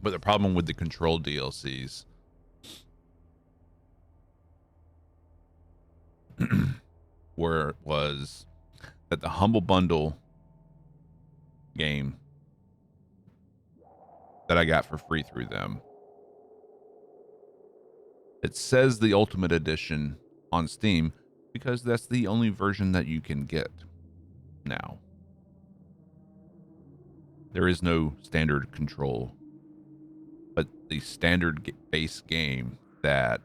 But the problem with the Control DLCs was that the Humble Bundle game that I got for free through them, it says the Ultimate Edition on Steam because that's the only version that you can get now. There is no standard Control, but the standard base game that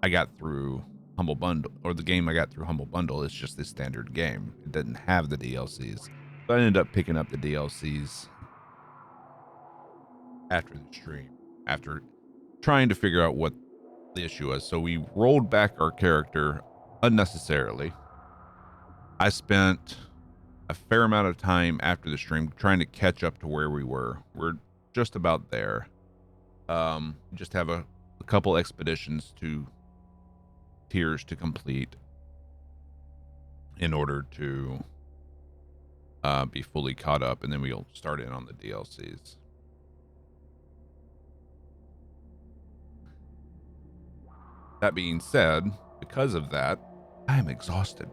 I got through Humble Bundle, or the game I got through Humble Bundle, is just the standard game. It doesn't have the DLCs. So I ended up picking up the DLCs after the stream, after trying to figure out what the issue was. So we rolled back our character unnecessarily. I spent a fair amount of time after the stream trying to catch up to where we were. We're just about there. Just have a couple expeditions to tiers to complete in order to be fully caught up, and then we'll start in on the DLCs. That being said, because of that, I am exhausted.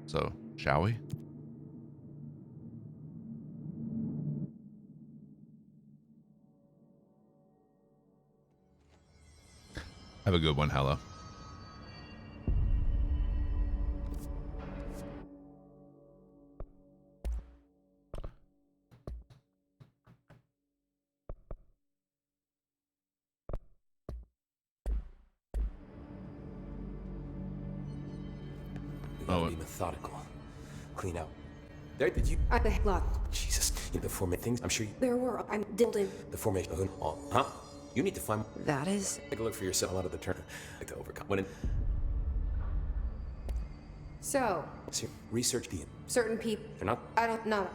So shall we? Have a good one, Hella. Be methodical. Clean out. There, did you? I the lot. Jesus, the formation things. I'm sure you. There were. I'm dilding. The formation of all. Huh? You need to find. That is. Take a look for yourself. A lot of the turn. Like to overcome. When in. So. Research the. Certain people. They're not. I don't know.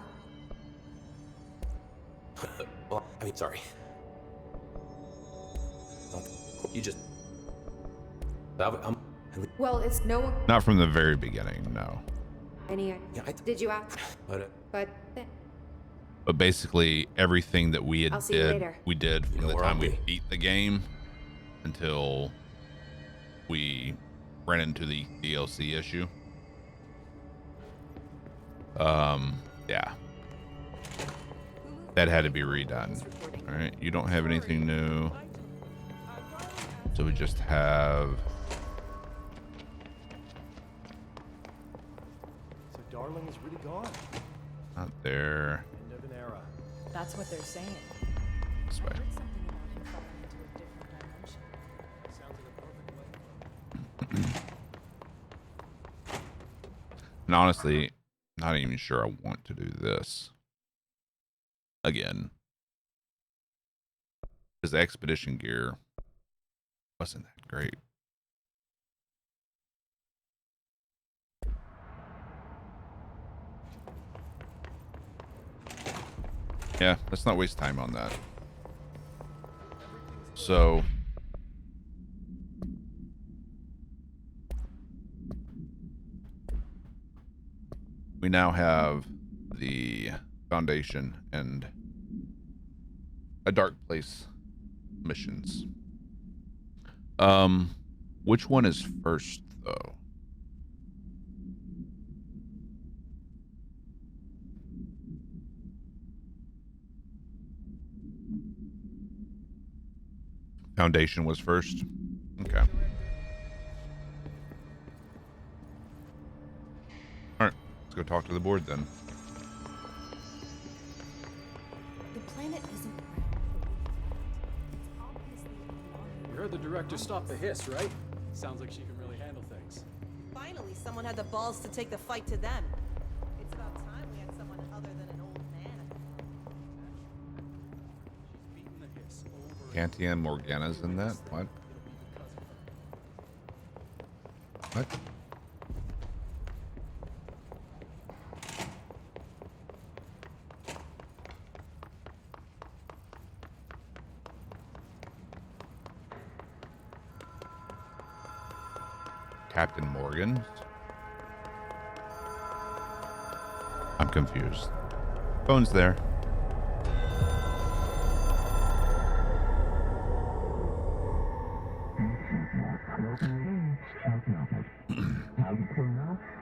Well, I mean, sorry. You just. Well, it's no one. Not from the very beginning, no. Any? Yeah, did you ask? But. But basically, everything that we had we did from the time we beat the game until we ran into the DLC issue. Yeah. That had to be redone. All right, you don't have anything new. So we just have... So Darling is really gone. Not there. End of an era. That's what they're saying. This way. And honestly, not even sure I want to do this again, because the expedition gear wasn't that great. Yeah, let's not waste time on that. So we now have the Foundation and a Dark Place missions. Which one is first, though? Foundation was first. Okay. All right, let's go talk to the board then. The planet isn't You heard the director stop the hiss, right? Sounds like she can really handle things. Finally, someone had the balls to take the fight to them. It's about time we had someone other than an old man. She's beaten the hiss over. Cantian Morgana's in that? What? What? Captain Morgan's? I'm confused. Phone's there.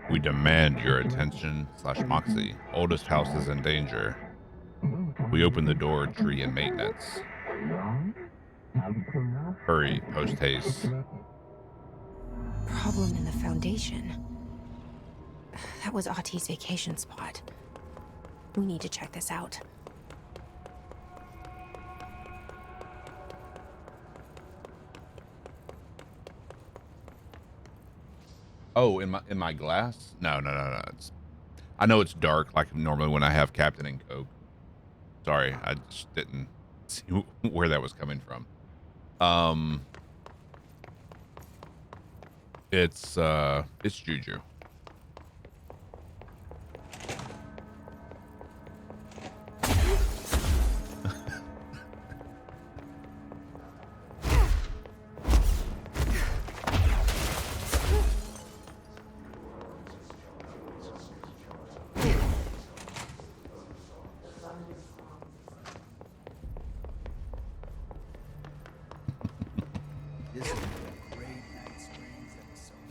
We demand your attention / Moxie. Oldest house is in danger. We open the door, tree and maintenance. Hurry, post haste. Problem in the foundation. That was Auti's vacation spot. We need to check this out. Oh, in my glass? No. I know it's dark like normally when I have Captain and Coke. Sorry, I just didn't see where that was coming from. It's Juju. This is a great Night Springs episode.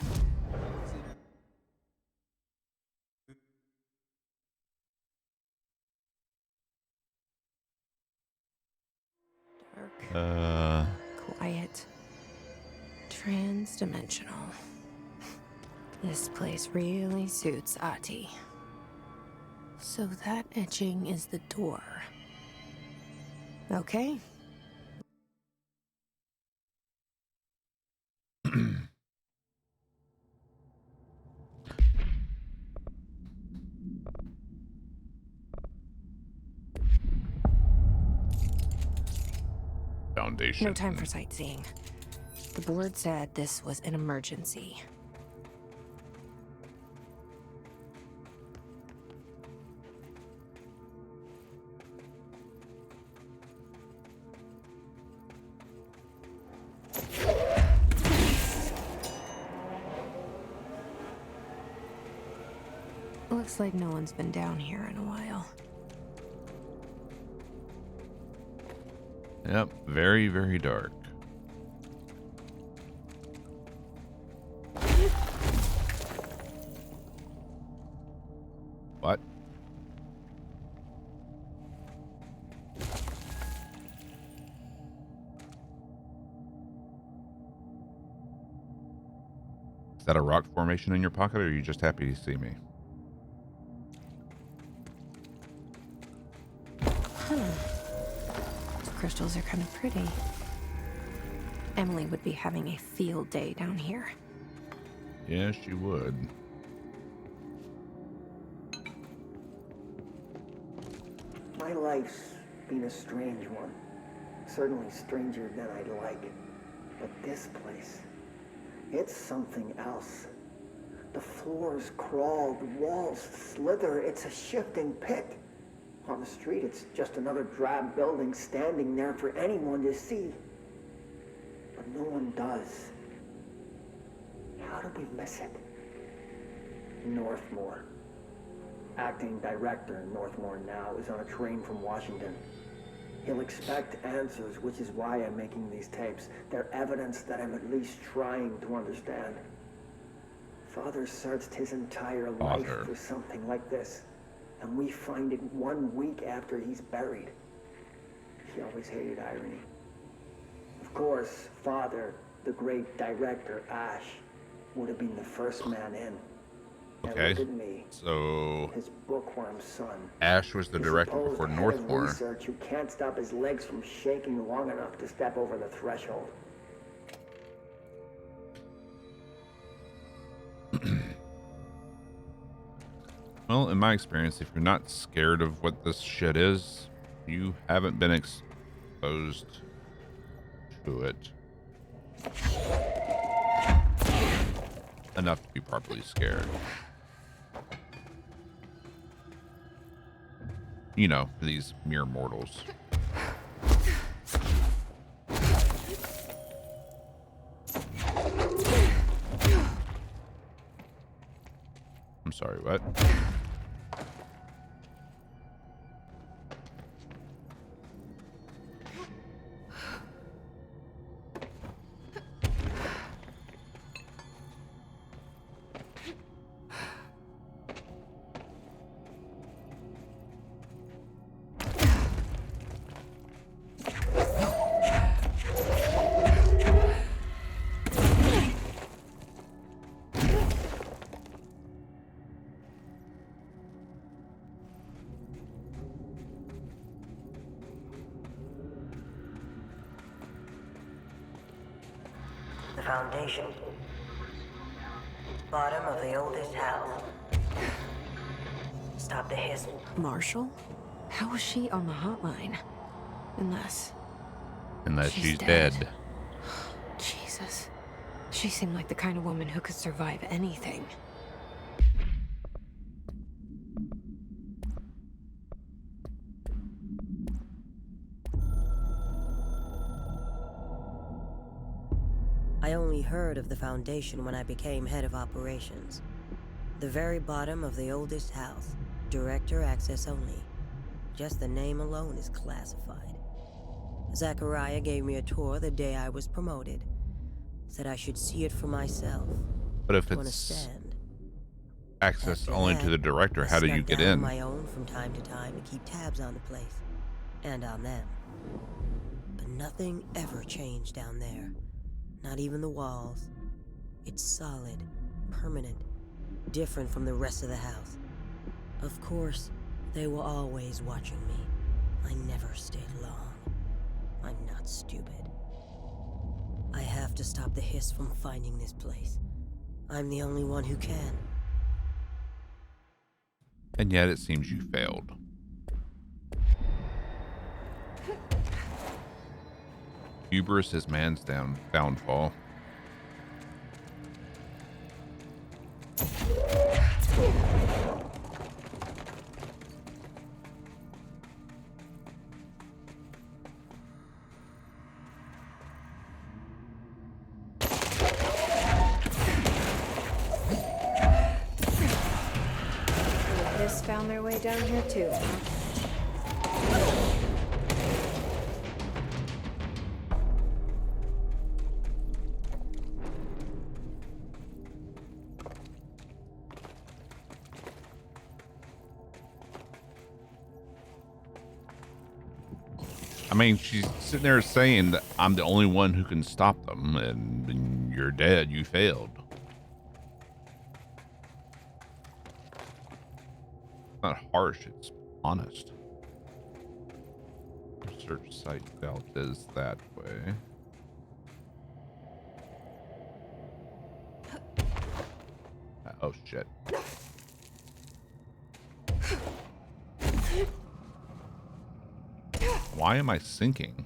Dark, quiet, trans-dimensional. This place really suits Ahti. So that etching is the door. Okay. Foundation. No time for sightseeing. The board said this was an emergency. Looks like no one's been down here in a while. Yep, very, very dark. What? Is that a rock formation in your pocket, or are you just happy to see me? Crystals are kind of pretty. Emily would be having a field day down here. Yes, you would. My life's been a strange one. Certainly stranger than I'd like. But this place, it's something else. The floors crawl, the walls slither. It's a shifting pit. On the street, it's just another drab building standing there for anyone to see. But no one does. How do we miss it? Northmore. Acting director Northmore now is on a train from Washington. He'll expect answers, which is why I'm making these tapes. They're evidence that I'm at least trying to understand. Father searched his entire life for something like this. And we find it 1 week after he's buried. He always hated irony. Of course, Father, the great director, Ash, would have been the first man in. Okay, and look at me, so his bookworm son. Ash was the director before Head of Northmore. research who can't stop his legs from shaking long enough to step over the threshold. Well, in my experience, if you're not scared of what this shit is, you haven't been exposed to it enough to be properly scared. You know, these mere mortals. sorry, what? The foundation. Bottom of the oldest house. Stop the hiss. Marshall? How was she on the hotline? Unless She's dead. Jesus. She seemed like the kind of woman who could survive anything. I only heard of the Foundation when I became head of operations. The very bottom of the oldest house. Director access only. Just the name alone is classified. Zachariah gave me a tour the day I was promoted. Said I should see it for myself. But if To it's understand. access After only that, to the director, I how do you snuck get down on in? my own from time to time to keep tabs on the place. And on them. But nothing ever changed down there. Not even the walls. It's solid, permanent, different from the rest of the house. Of course, they were always watching me. I never stayed long. I'm not stupid. I have to stop the hiss from finding this place. I'm the only one who can. And yet it seems you failed. Hubris is man's downfall. This found their way down here too, huh? I mean, she's sitting there saying that I'm the only one who can stop them, and you're dead. You failed. It's not harsh. It's honest. Search site out is that way. Oh shit. Why am I sinking?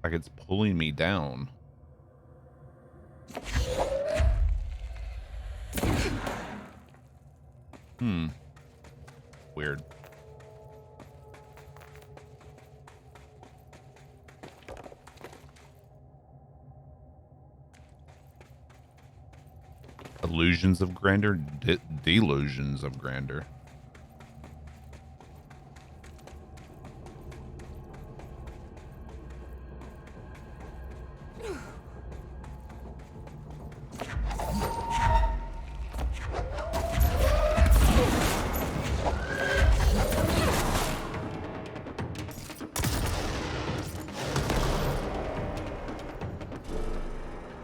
Like it's pulling me down. Weird. Illusions of grandeur, delusions of grandeur.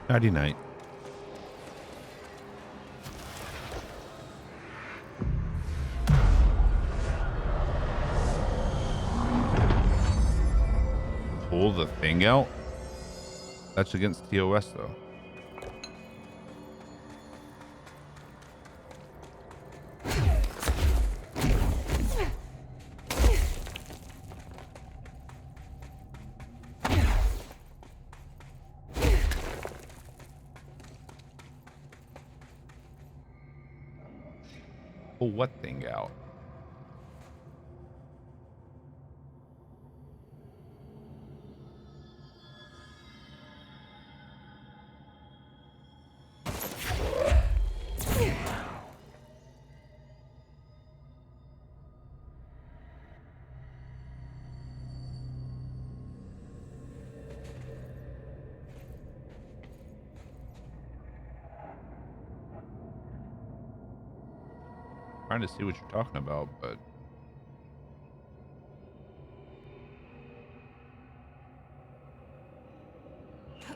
Nighty night. Pull the thing out? That's against TOS though. Pull what thing out? trying to see what you're talking about, but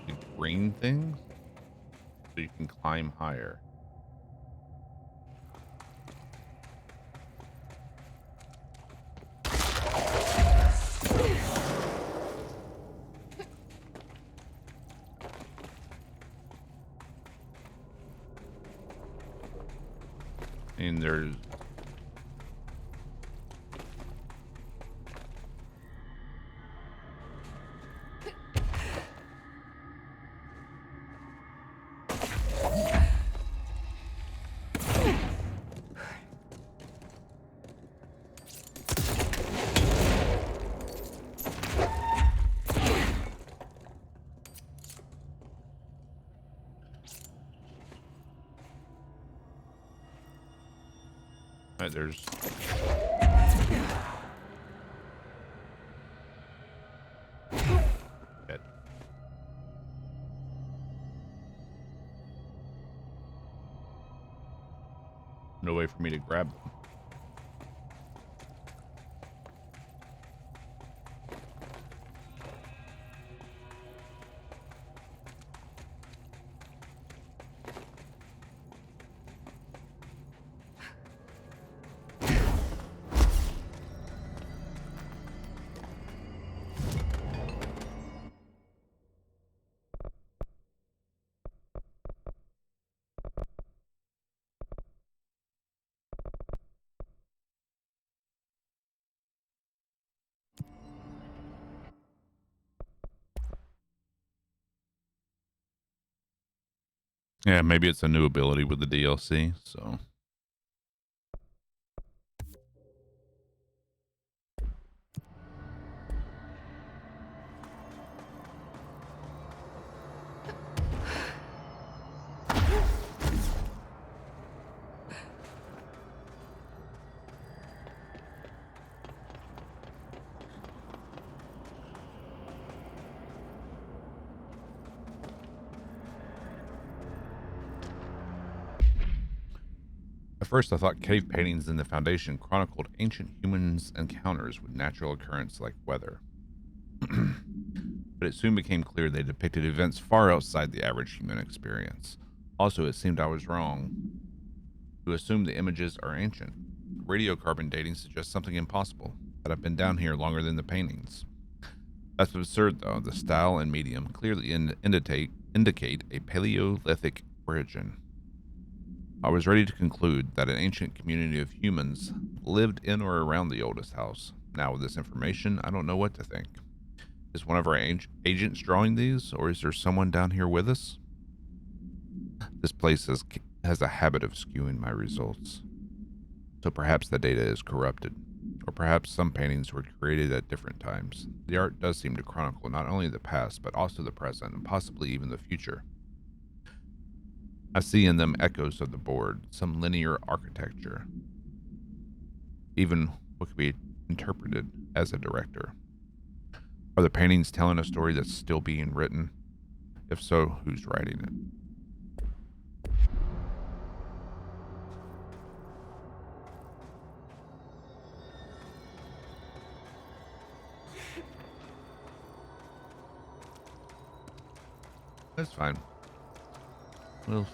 the green things, so you can climb higher. And there's there's Dead. No way for me to grab them. Yeah, maybe it's a new ability with the DLC, so. At first, I thought cave paintings in the Foundation chronicled ancient humans' encounters with natural occurrence like weather. But it soon became clear they depicted events far outside the average human experience. Also, it seemed I was wrong to assume the images are ancient. Radiocarbon dating suggests something impossible, that I've been down here longer than the paintings. That's absurd, though. The style and medium clearly indicate a Paleolithic origin. I was ready to conclude that an ancient community of humans lived in or around the oldest house. Now, with this information, I don't know what to think. Is one of our agents drawing these, or is there someone down here with us? This place has a habit of skewing my results. So perhaps the data is corrupted. Or perhaps some paintings were created at different times. The art does seem to chronicle not only the past, but also the present, and possibly even the future. I see in them echoes of the board, some linear architecture, even what could be interpreted as a director. Are the paintings telling a story that's still being written? If so, who's writing it? That's fine. We'll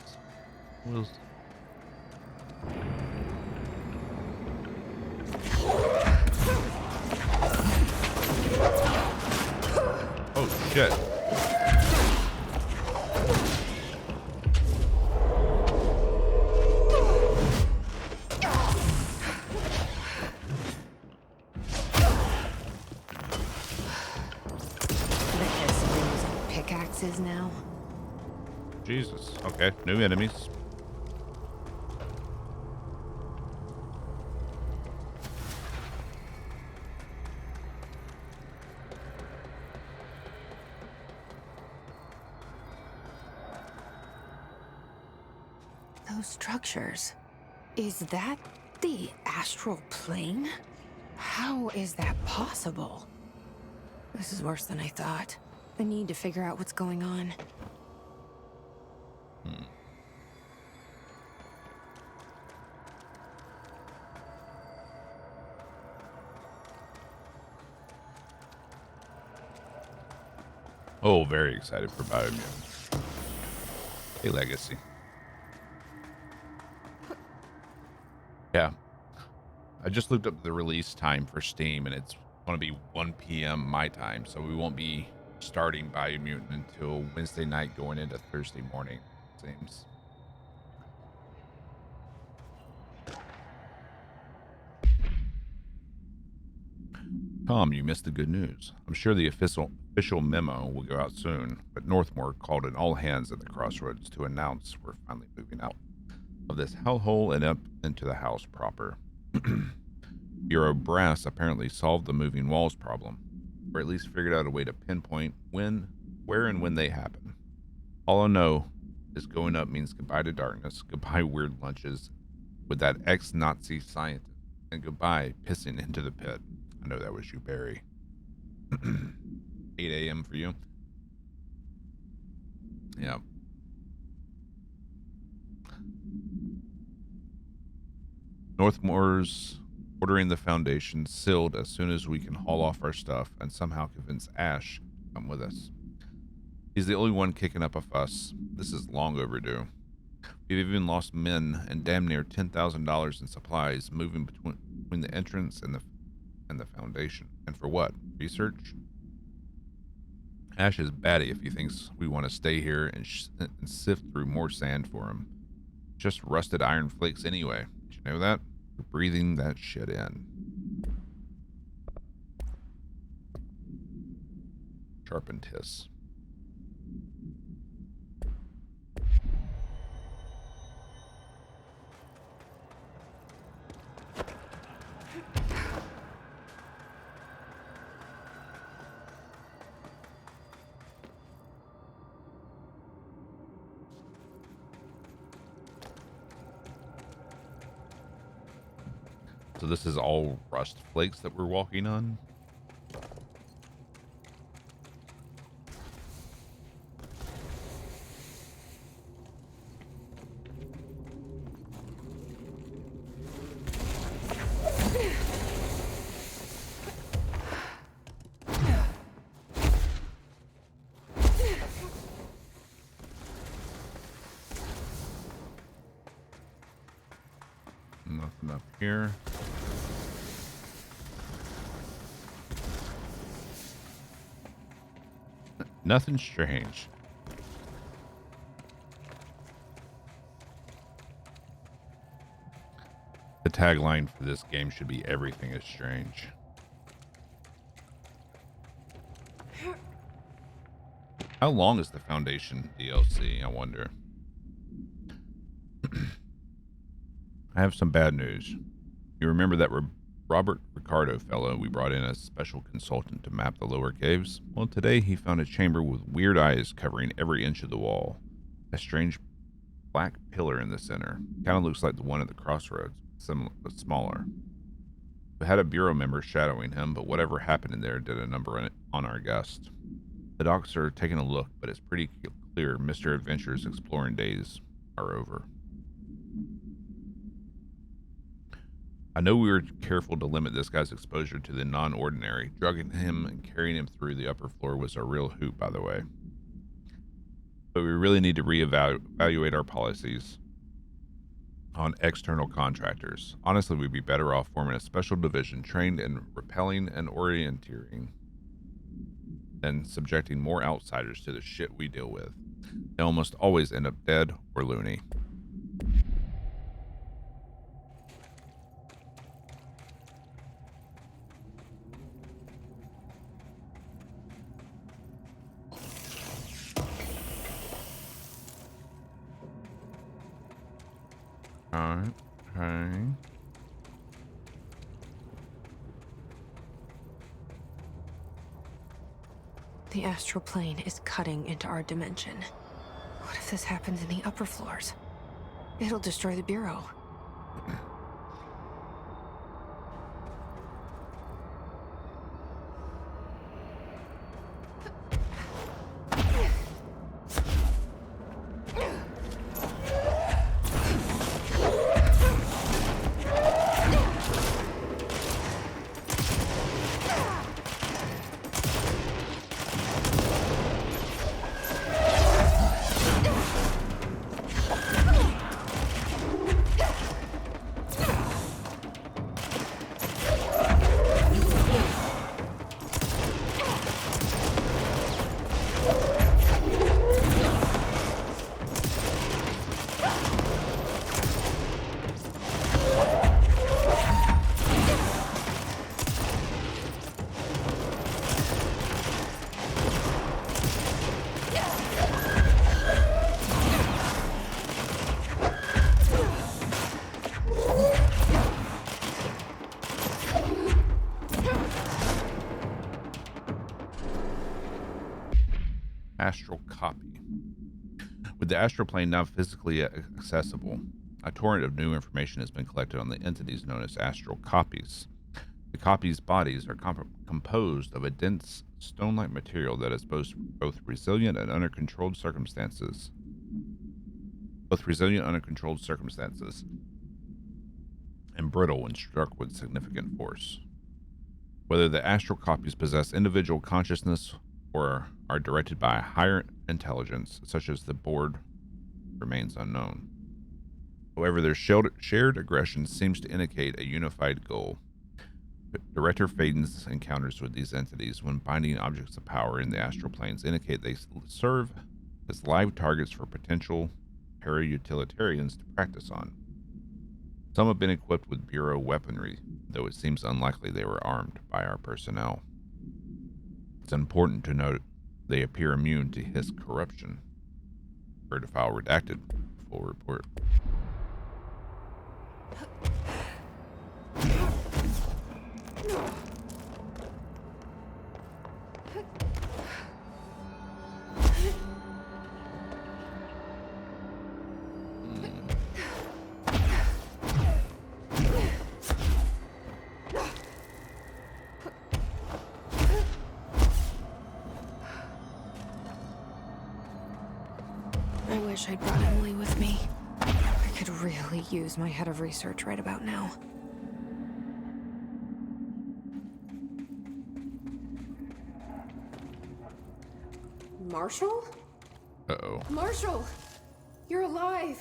Oh shit. Pickaxes now. Jesus. Okay, new enemies. Those structures. Is that the astral plane? How is that possible? This is worse than I thought. I need to figure out what's going on. Oh, very excited for Biomutant. A legacy. Yeah. I just looked up the release time for Steam, and it's going to be 1 p.m. my time, so we won't be starting Biomutant until Wednesday night going into Thursday morning, it seems. Tom, you missed the good news. I'm sure the official memo will go out soon, but Northmore called an all hands at the crossroads to announce we're finally moving out of this hellhole and up into the house proper. Bureau Brass apparently solved the moving walls problem, or at least figured out a way to pinpoint where and when they happen. All I know is going up means goodbye to darkness, goodbye weird lunches with that ex-Nazi scientist, and goodbye pissing into the pit. I know that was you, Barry. 8 a.m. for you? Yeah. Northmore's ordering the foundation sealed as soon as we can haul off our stuff and somehow convince Ash to come with us. He's the only one kicking up a fuss. This is long overdue. We've even lost men and damn near $10,000 in supplies moving between the entrance and the foundation. And for what? Research? Ash is batty if he thinks we want to stay here and sift through more sand for him. Just rusted iron flakes anyway. Did you know that? We're breathing that shit in. Sharpened hiss. So this is all rust flakes that we're walking on? Nothing up here. Nothing strange. The tagline for this game should be "Everything is strange." How long is the Foundation DLC, I wonder? I have some bad news. You remember that Robert Ricardo fellow we brought in as special consultant to map the lower caves? Well, today he found a chamber with weird eyes covering every inch of the wall. A strange black pillar in the center. Kind of looks like the one at the crossroads, similar but smaller. We had a bureau member shadowing him, but whatever happened in there did a number on our guest. The docs are taking a look, but it's pretty clear Mr. Adventure's exploring days are over. I know we were careful to limit this guy's exposure to the non-ordinary. Drugging him and carrying him through the upper floor was a real hoot, by the way. But we really need to reevaluate our policies on external contractors. Honestly, we'd be better off forming a special division trained in repelling and orienteering than subjecting more outsiders to the shit we deal with. They almost always end up dead or loony. Alright, okay. The astral plane is cutting into our dimension. What if this happens in the upper floors? It'll destroy the Bureau. astral copy. With the astral plane now physically accessible, a torrent of new information has been collected on the entities known as astral copies. The copies' bodies are composed of a dense stone-like material that is both resilient and under controlled circumstances. And brittle when struck with significant force. Whether the astral copies possess individual consciousness or are directed by a higher intelligence, such as the board, remains unknown. However, their shared aggression seems to indicate a unified goal. Director Faden's encounters with these entities when binding objects of power in the astral planes indicate they serve as live targets for potential para-utilitarians to practice on. Some have been equipped with Bureau weaponry, though it seems unlikely they were armed by our personnel. It's important to note they appear immune to his corruption. Refer to file redacted. Full report. I wish I'd brought Emily with me. I could really use my head of research right about now. Marshall? Uh-oh. Marshall! You're alive!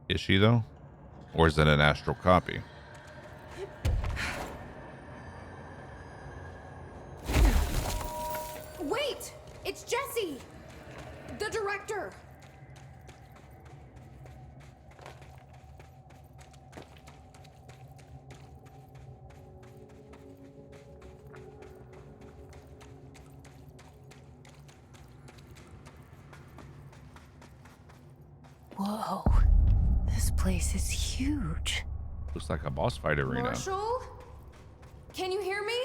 Is she, though? Or is it an astral copy? Wait! It's Jesse! The director! Whoa. This place is huge. Looks like a boss fight arena. Marshall? Can you hear me?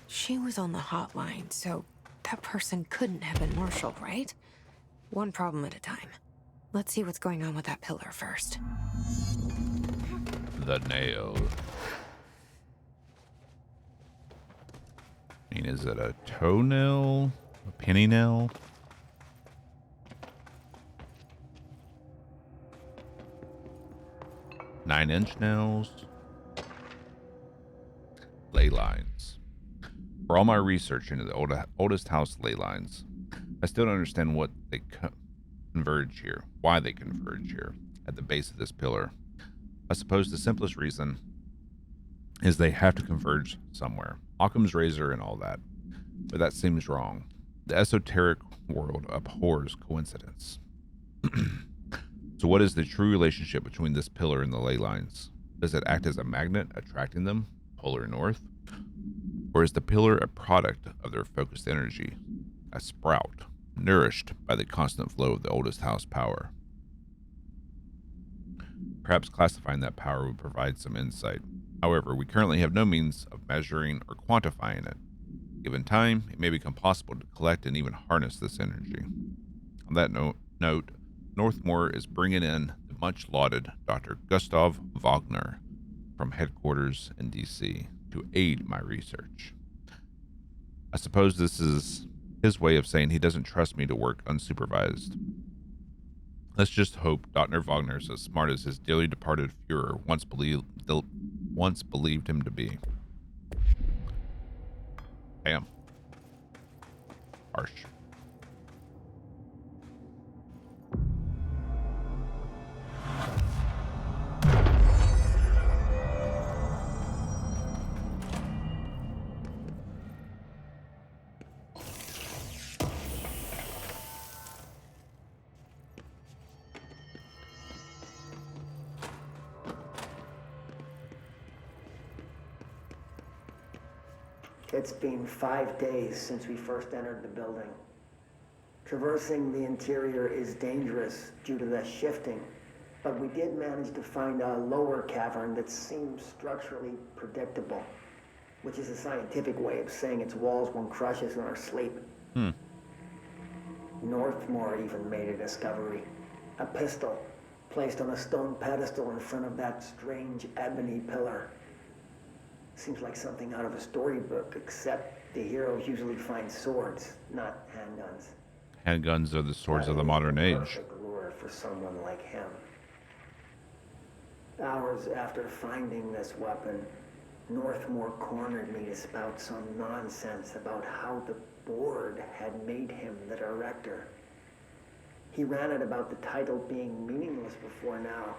She was on the hotline, so that person couldn't have been Marshall, right? One problem at a time. Let's see what's going on with that pillar first. The nail. I mean, is it a toenail? A penny nail? Nine-inch nails? Ley lines. For all my research into the oldest house ley lines, I still don't understand what they converge here, why they converge here at the base of this pillar. I suppose the simplest reason is they have to converge somewhere. Occam's razor and all that. But that seems wrong. The esoteric world abhors coincidence. So what is the true relationship between this pillar and the ley lines? Does it act as a magnet, attracting them, polar north? Or is the pillar a product of their focused energy, a sprout, nourished by the constant flow of the oldest house power? Perhaps classifying that power would provide some insight. However, we currently have no means of measuring or quantifying it. Given time, it may become possible to collect and even harness this energy. On that note, Northmore is bringing in the much-lauded Dr. Gustav Wagner from headquarters in D.C. to aid my research. I suppose this is his way of saying he doesn't trust me to work unsupervised. Let's just hope Dr. Wagner is as smart as his dearly departed Fuhrer once believed him to be. Damn. Harsh. It's been 5 days since we first entered the building. Traversing the interior is dangerous due to the shifting, but we did manage to find a lower cavern that seems structurally predictable, which is a scientific way of saying its walls won't crush us in our sleep. Northmore even made a discovery. A pistol, placed on a stone pedestal in front of that strange ebony pillar. Seems like something out of a storybook, except the heroes usually find swords, not handguns. Handguns are the swords of the That is modern age. Perfect lure for someone like him. Hours after finding this weapon, Northmore cornered me to spout some nonsense about how the board had made him the director. He ran it about the title being meaningless before now,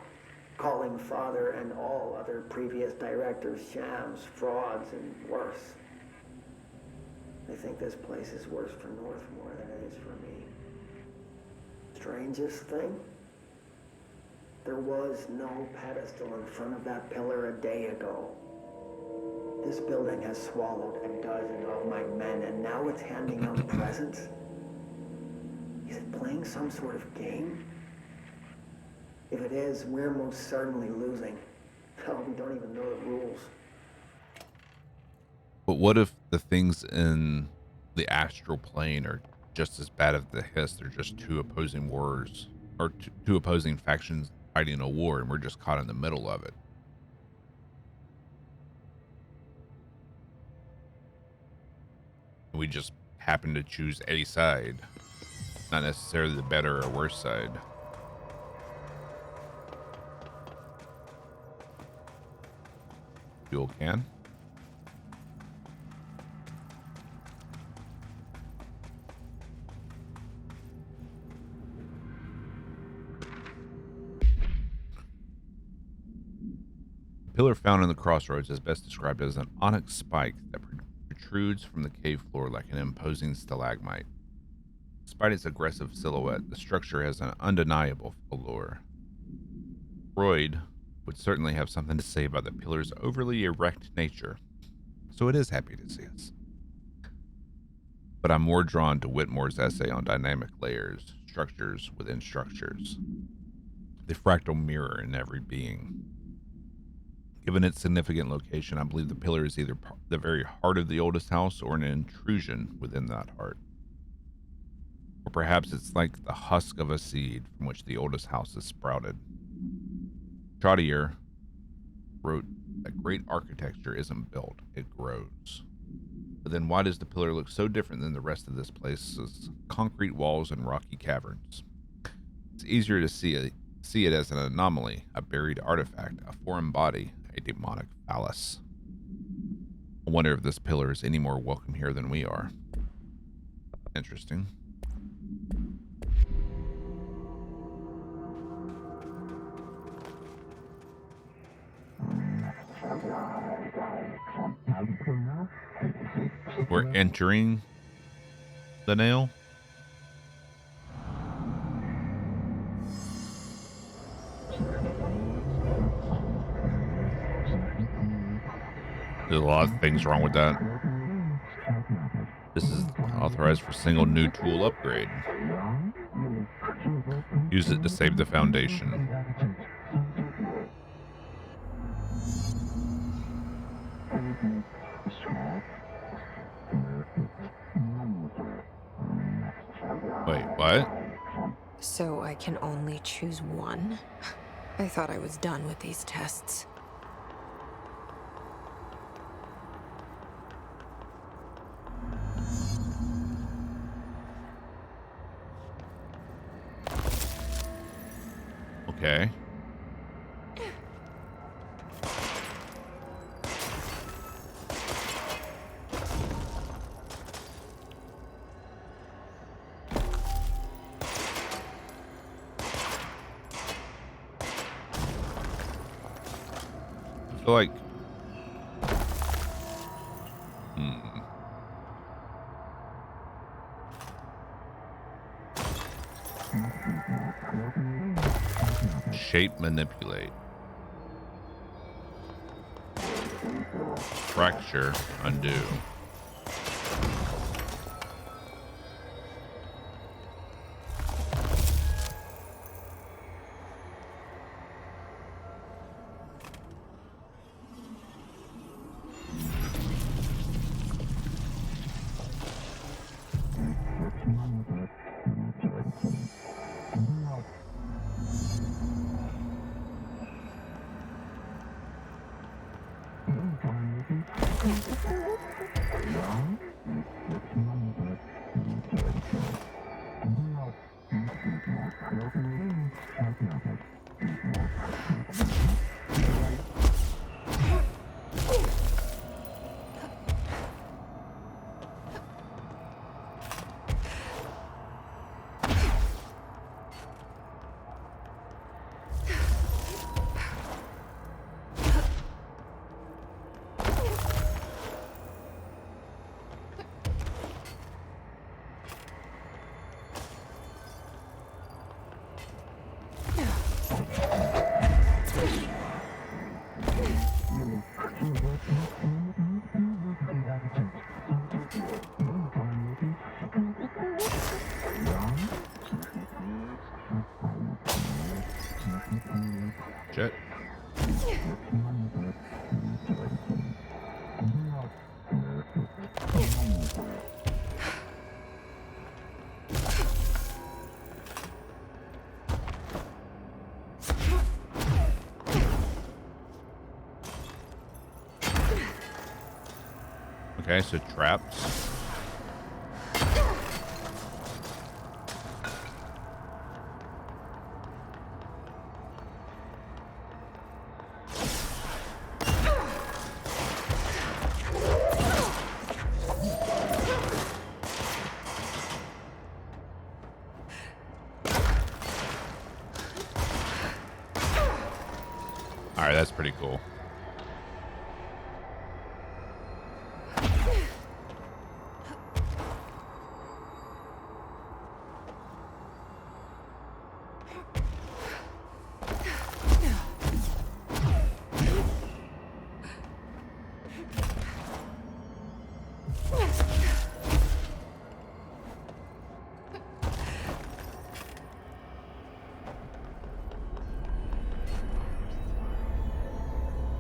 calling Father and all other previous directors shams, frauds, and worse. I think this place is worse for Northmore than it is for me. Strangest thing? There was no pedestal in front of that pillar a day ago. This building has swallowed a dozen of my men, and now it's handing out presents? Is it playing some sort of game? If it is, we're most certainly losing. Hell, we don't even know the rules. But what if the things in the astral plane are just as bad as the hiss? They're just two opposing wars, or two opposing factions fighting a war, and we're just caught in the middle of it. We just happen to choose a side, not necessarily the better or worse side. Fuel can. The pillar found in the crossroads is best described as an onyx spike that protrudes from the cave floor like an imposing stalagmite. Despite its aggressive silhouette, the structure has an undeniable allure. Freud would certainly have something to say about the pillar's overly erect nature, so it is happy to see us. But I'm more drawn to Whitmore's essay on dynamic layers, structures within structures, the fractal mirror in every being. Given its significant location, I believe the pillar is either the very heart of the oldest house or an intrusion within that heart. Or perhaps it's like the husk of a seed from which the oldest house is sprouted. Chaudier wrote that great architecture isn't built, it grows. But then why does the pillar look so different than the rest of this place's concrete walls and rocky caverns? It's easier to see it as an anomaly, a buried artifact, a foreign body, a demonic phallus. I wonder if this pillar is any more welcome here than we are. Interesting. We're entering the nail. There's a lot of things wrong with that. This is authorized for single new tool upgrade. Use it to save the foundation. Wait, what? So I can only choose one? I thought I was done with these tests. Okay. I feel like shape manipulate. Fracture undo. Shit. Okay, so traps. All right, that's pretty cool.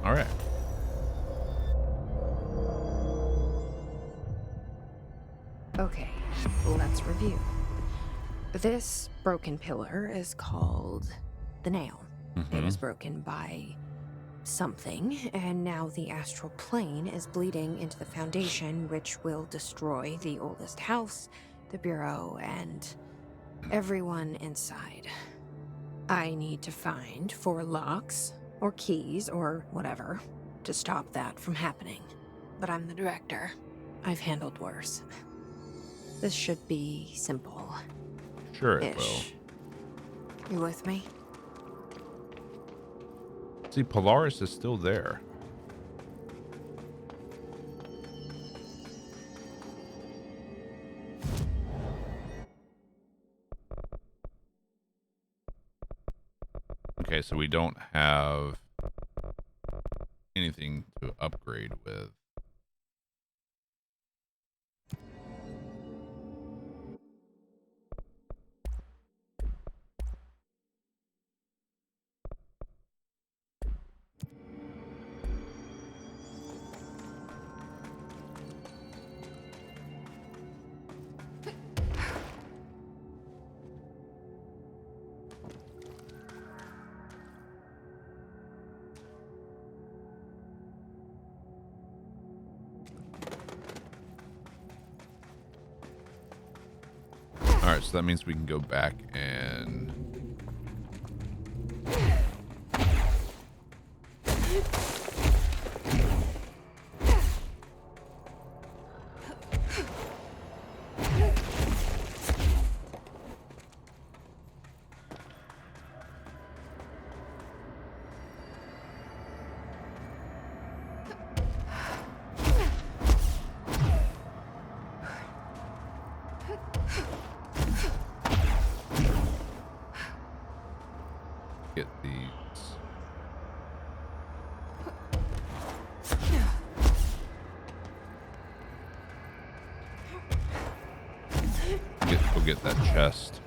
All right. Okay, let's review. This broken pillar is called the nail. It was broken by something, and now the astral plane is bleeding into the foundation, which will destroy the oldest house, the bureau, and everyone inside. I need to find 4 locks, or keys, or whatever, to stop that from happening. But I'm the director. I've handled worse. This should be simple. Sure it will. Ish. You with me? See, Polaris is still there. Okay, so we don't have anything to upgrade with. All right, so that means we can go back and get these. Go get that chest.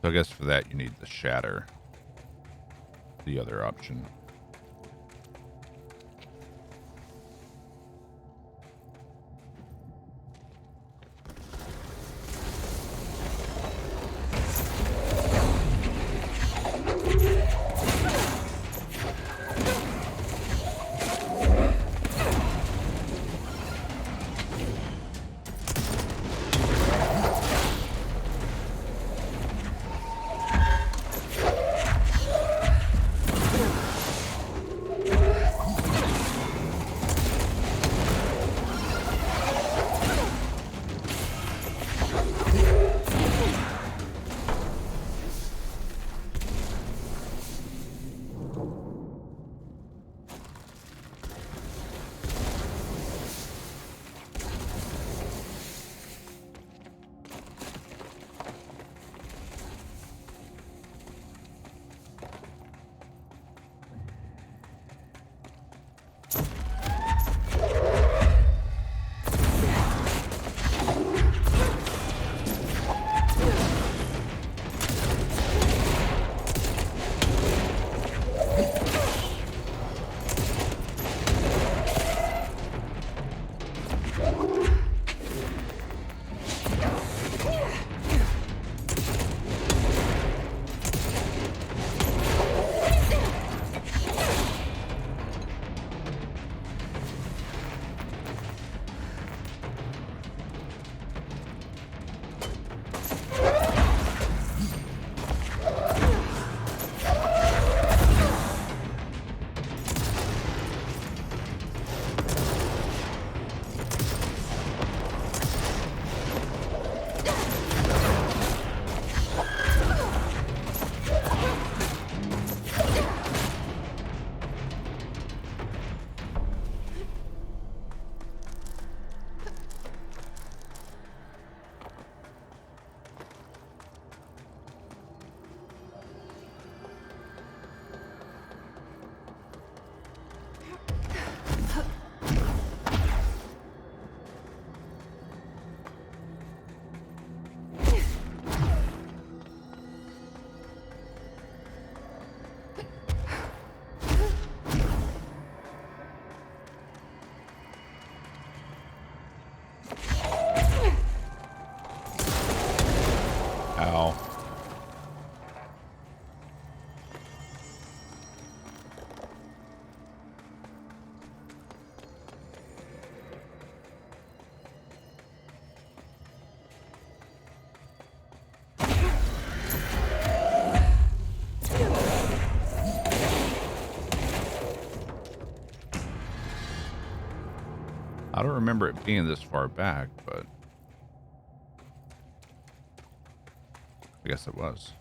So I guess for that you need the shatter. The other option. I don't remember it being this far back, but I guess it was.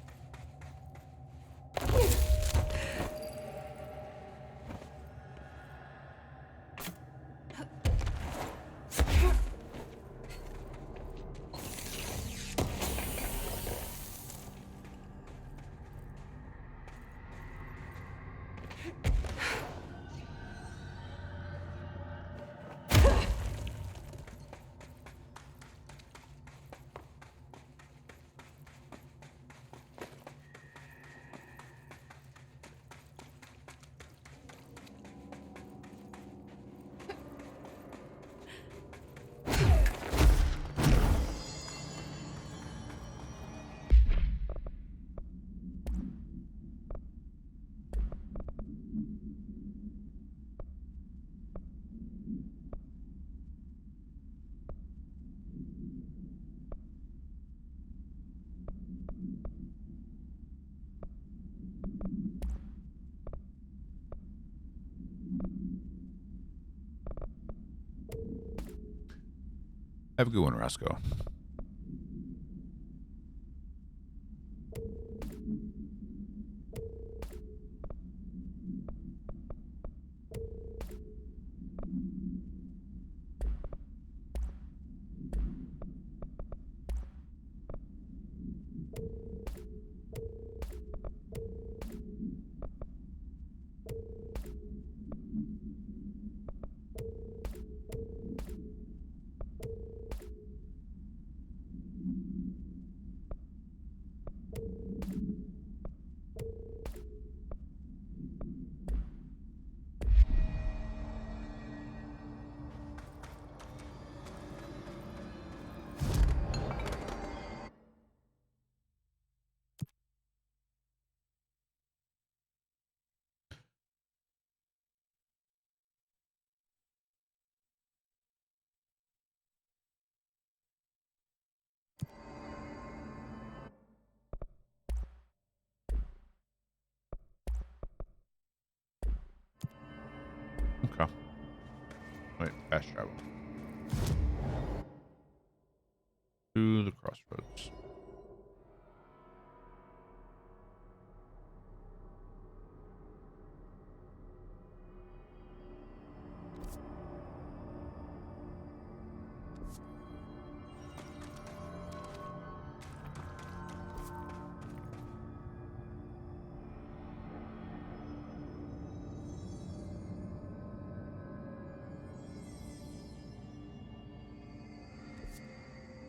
Have a good one, Roscoe. Okay. Wait, fast travel. To the crossroads.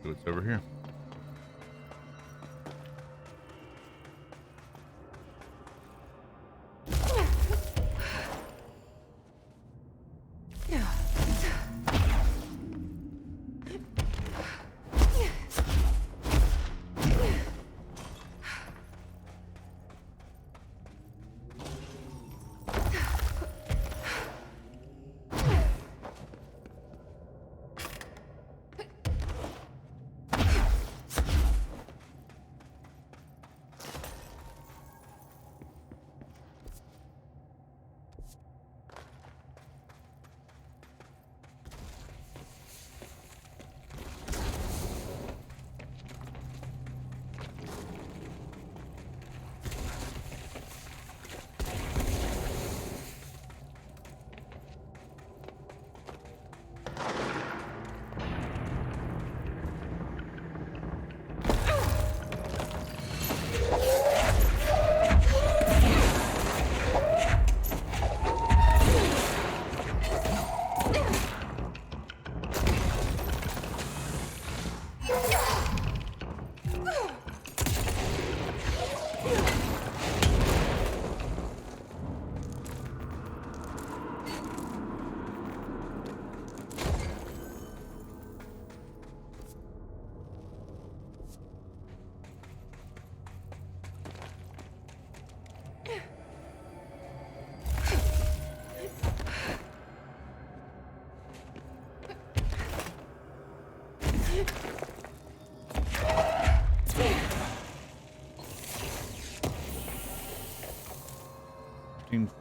See what's over here.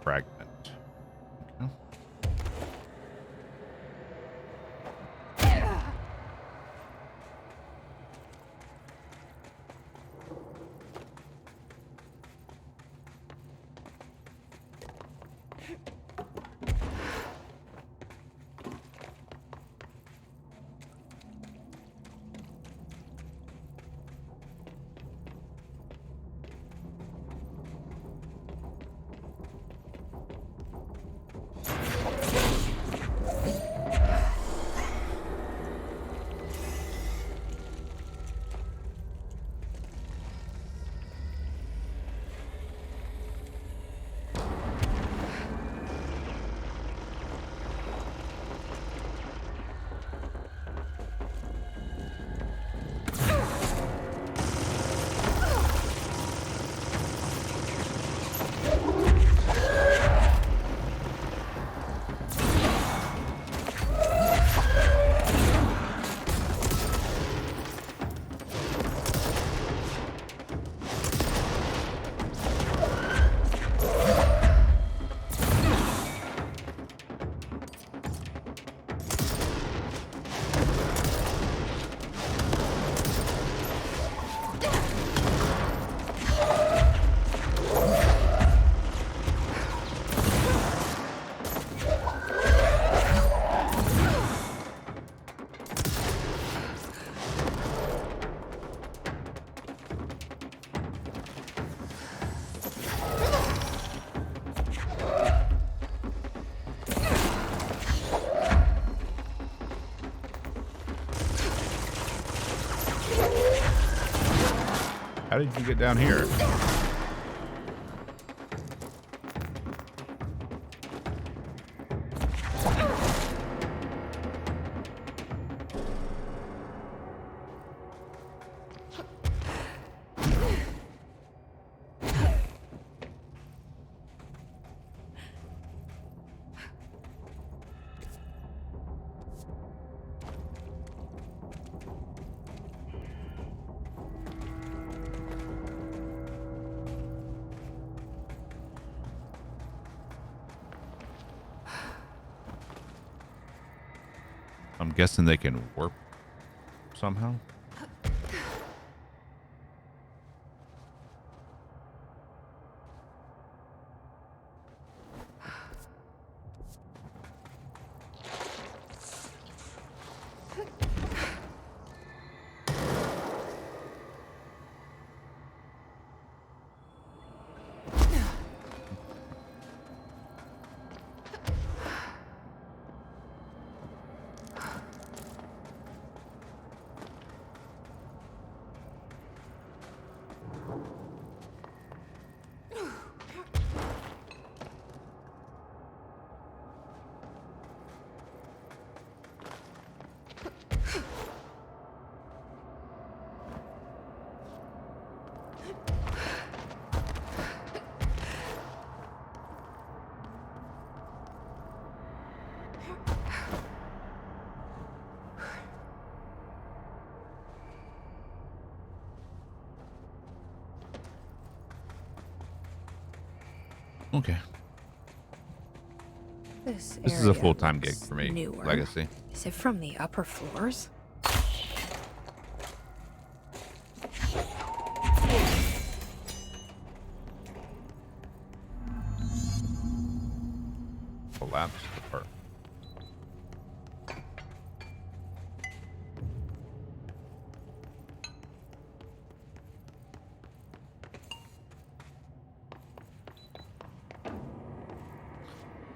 Fragment. Okay. How did you get down here? I'm guessing they can warp somehow. Okay. This is a area full-time gig looks for me. newer. Legacy. Is it from the upper floors? Collapsed apart.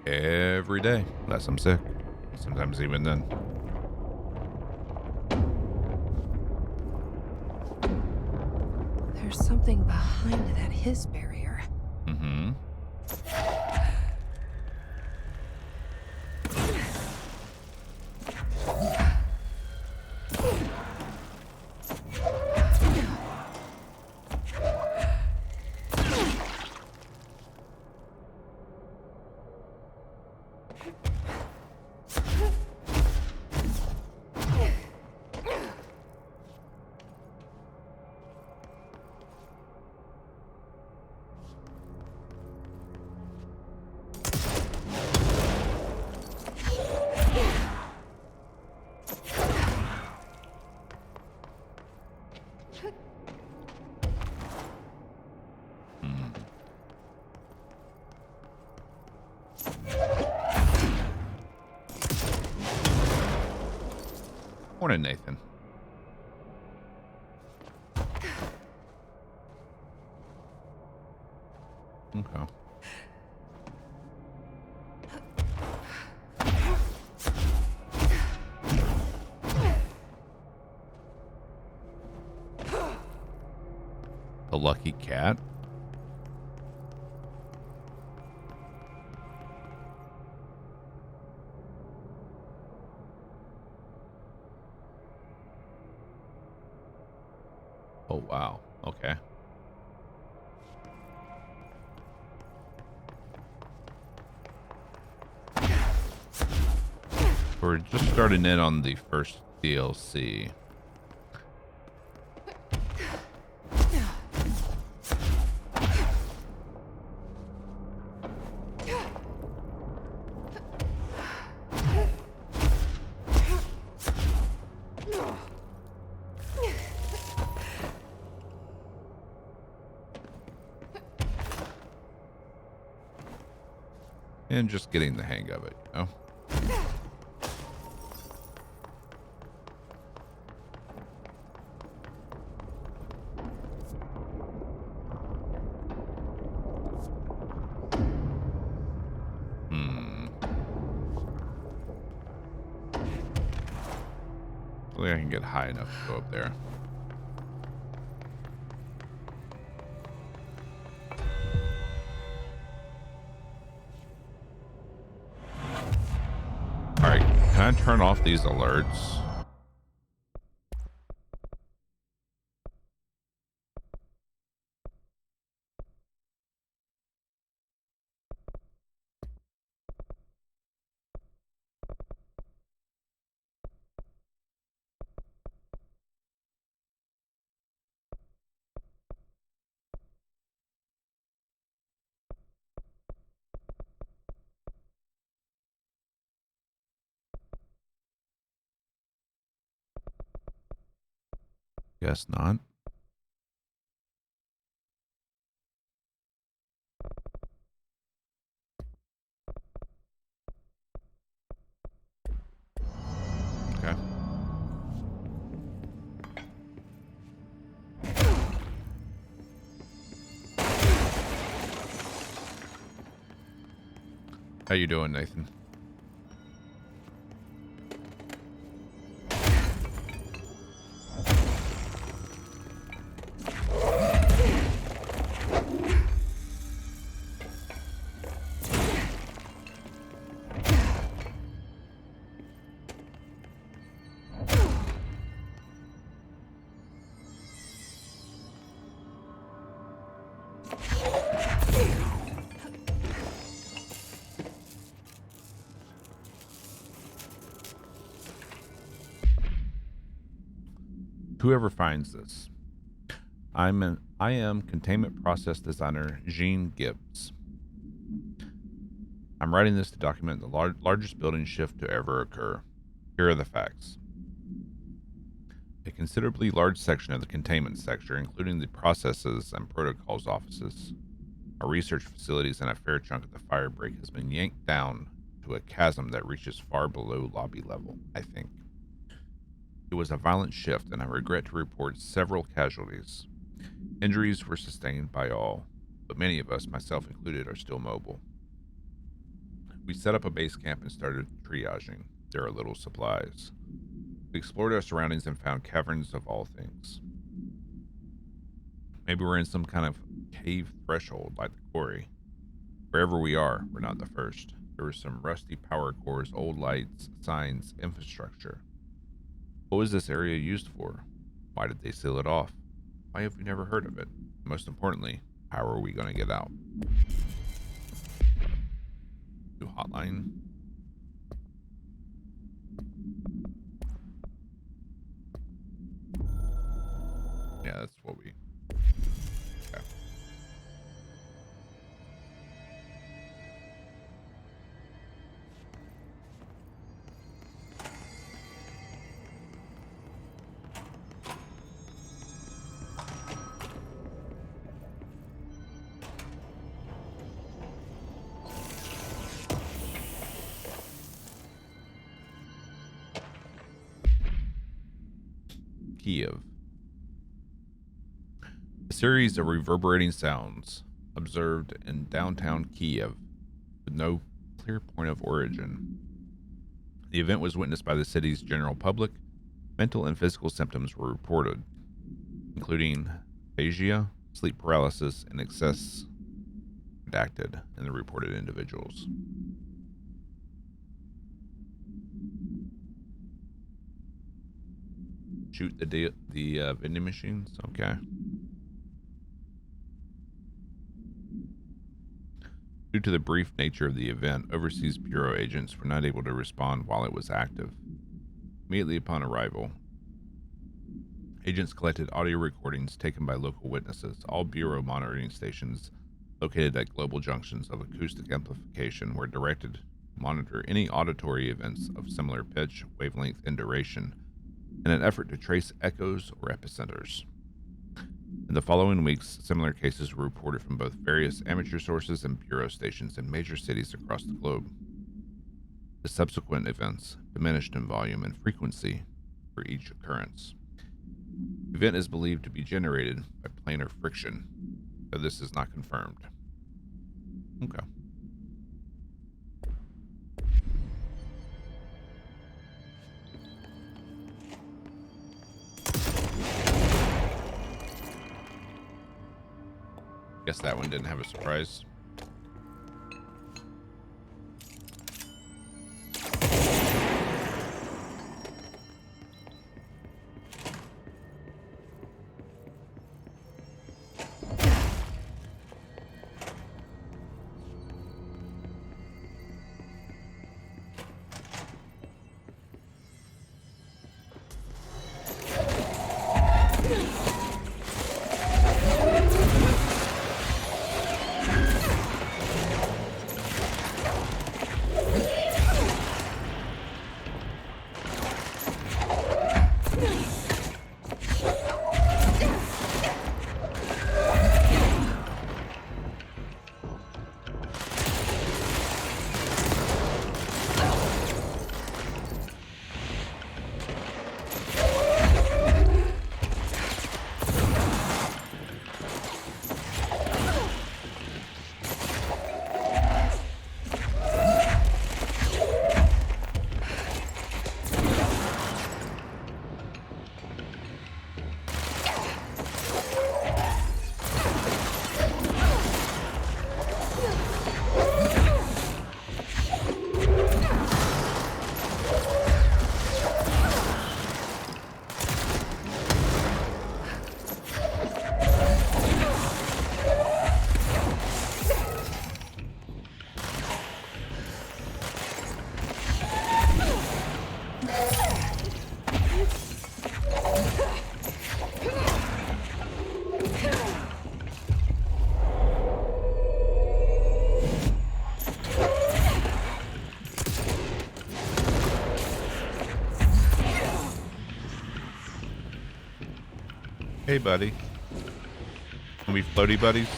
Every day, unless I'm sick. Sometimes even then. There's something behind that his barrier. Mm-hmm. Morning, Nathan. Okay. The lucky cat? Oh, wow. Okay. We're just starting in on the first DLC. And just getting the hang of it, you know? Hopefully I can get high enough to go up there. Can I turn off these alerts? Guess not. Okay. How you doing, Nathan? Whoever finds this, I am containment process designer Jean Gibbs. I'm writing this to document the largest building shift to ever occur. Here are the facts. A considerably large section of the containment sector, including the processes and protocols offices, our research facilities, and a fair chunk of the fire break, has been yanked down to a chasm that reaches far below lobby level, I think. It was a violent shift, and I regret to report several casualties. Injuries were sustained by all, but many of us, myself included, are still mobile. We set up a base camp and started triaging. There are little supplies. We explored our surroundings and found caverns of all things. Maybe we're in some kind of cave threshold like the quarry. Wherever we are, we're not the first. There were some rusty power cores, old lights, signs, infrastructure. What was this area used for? Why did they seal it off? Why have we never heard of it? Most importantly, how are we going to get out? New hotline. Yeah, that's what we... Okay. Kiev. A series of reverberating sounds observed in downtown Kiev with no clear point of origin. The event was witnessed by the city's general public. Mental and physical symptoms were reported, including aphasia, sleep paralysis, and excess redacted in the reported individuals. Shoot the vending machines? Okay. Due to the brief nature of the event, Overseas Bureau agents were not able to respond while it was active. Immediately upon arrival, agents collected audio recordings taken by local witnesses. All Bureau monitoring stations located at global junctions of acoustic amplification were directed to monitor any auditory events of similar pitch, wavelength, and duration in an effort to trace echoes or epicenters. In the following weeks, similar cases were reported from both various amateur sources and Bureau stations in major cities across the globe. The subsequent events diminished in volume and frequency for each occurrence. The event is believed to be generated by planar friction, though this is not confirmed. Okay. Guess that one didn't have a surprise. Hey, buddy. Can we floaty buddies?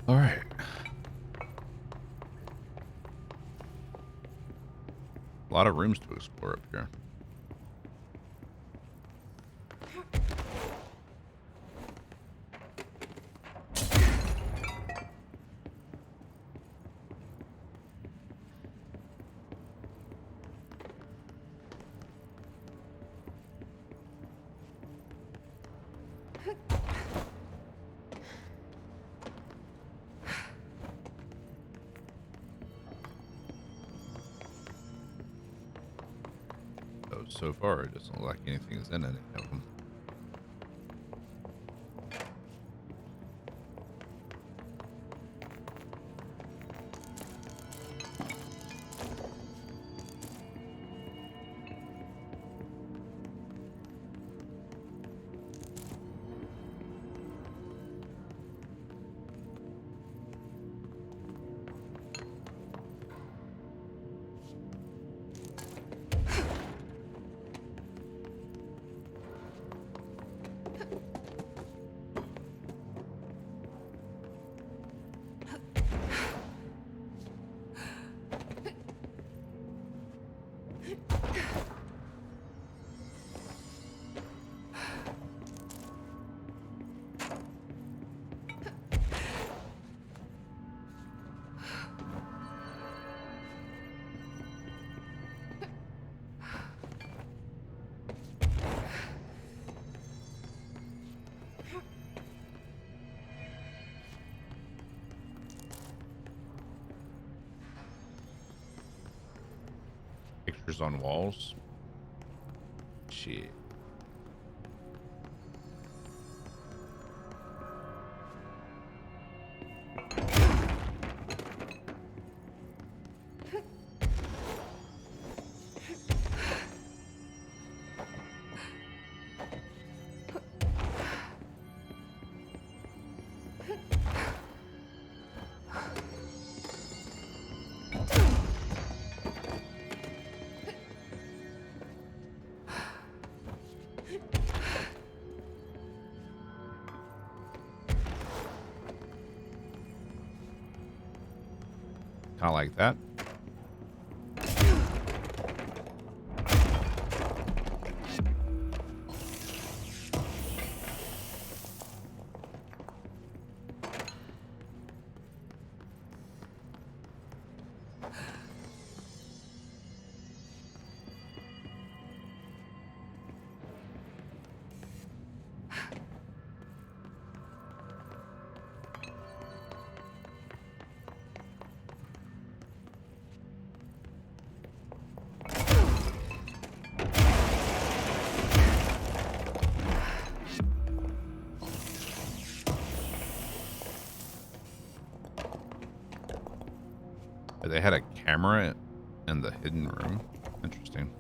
All right. A lot of rooms to explore up here. So far, it doesn't look like anything is in any of them. Pictures on walls. Shit. Kind of like that. They had a camera in the hidden room. Interesting.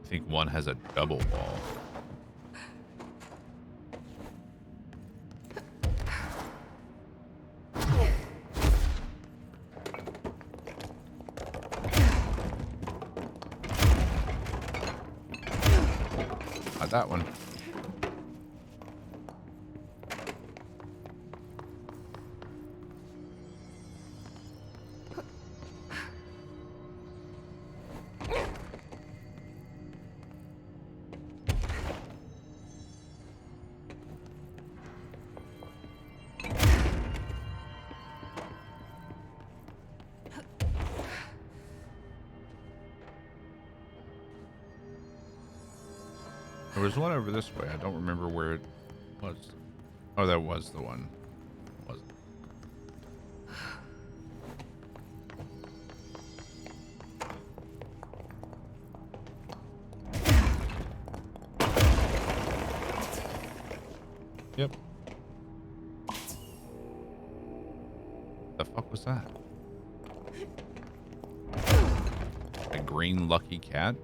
I think one has a double wall. Not that one. There was one over this way. I don't remember where it was. Oh, that was the one. Was it? Yep. The fuck was that? A green lucky cat?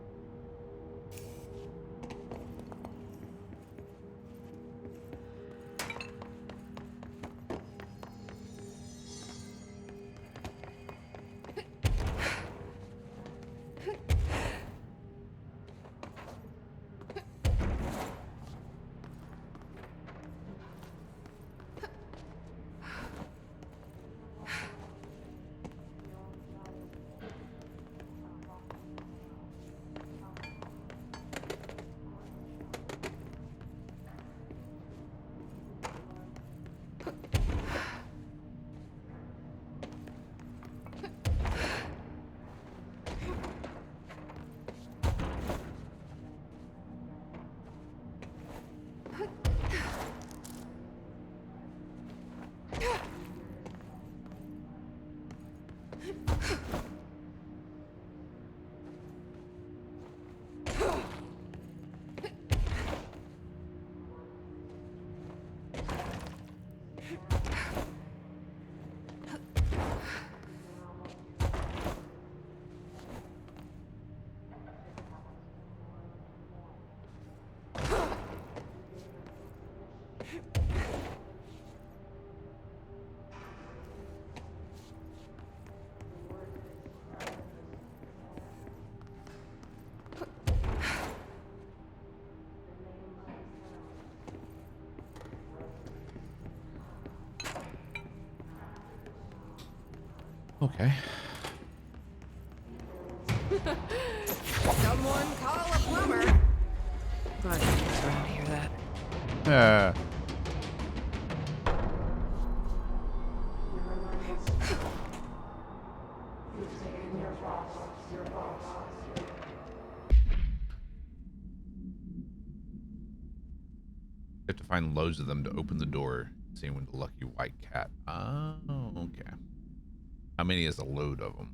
Okay. Someone call a plumber. Glad she's around to hear that. Yeah. You have to find loads of them to open the door. Same with the lucky white cat. Oh, okay. How many is a load of them?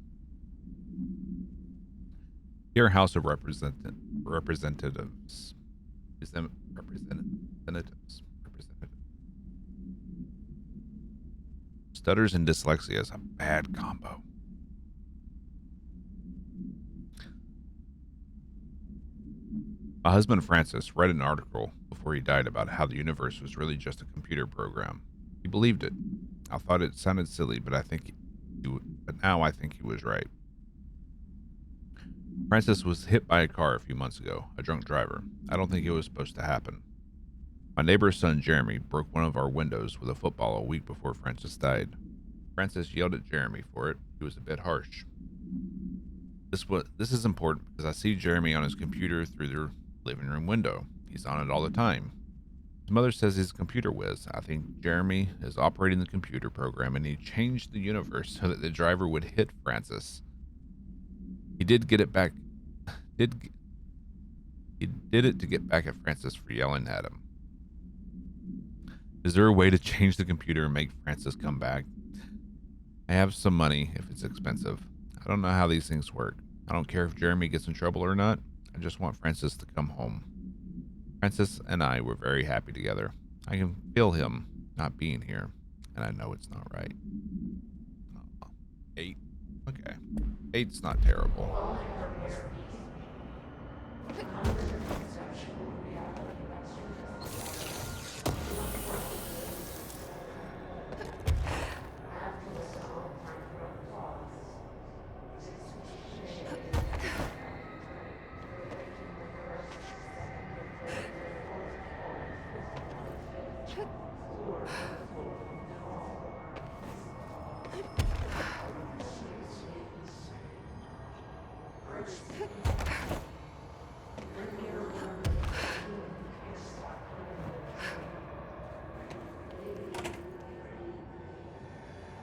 Here, House of Representatives. Representatives. Stutters and dyslexia is a bad combo. My husband Francis read an article before he died about how the universe was really just a computer program. He believed it. I thought it sounded silly, but now I think he was right. Francis was hit by a car a few months ago, a drunk driver. I don't think it was supposed to happen. My neighbor's son Jeremy broke one of our windows with a football a week before Francis died. Francis yelled at Jeremy for it. He was a bit harsh. This is important because I see Jeremy on his computer through the living room window. He's on it all the time. mother says he's a computer whiz. I think Jeremy is operating the computer program, and he changed the universe so that the driver would hit Francis. He did get it back. He did it to get back at Francis for yelling at him. Is there a way to change the computer and make Francis come back? I have some money if it's expensive. I don't know how these things work. I don't care if Jeremy gets in trouble or not. I just want Francis to come home. Francis and I were very happy together. I can feel him not being here, and I know it's not right. 8. Okay. 8's not terrible.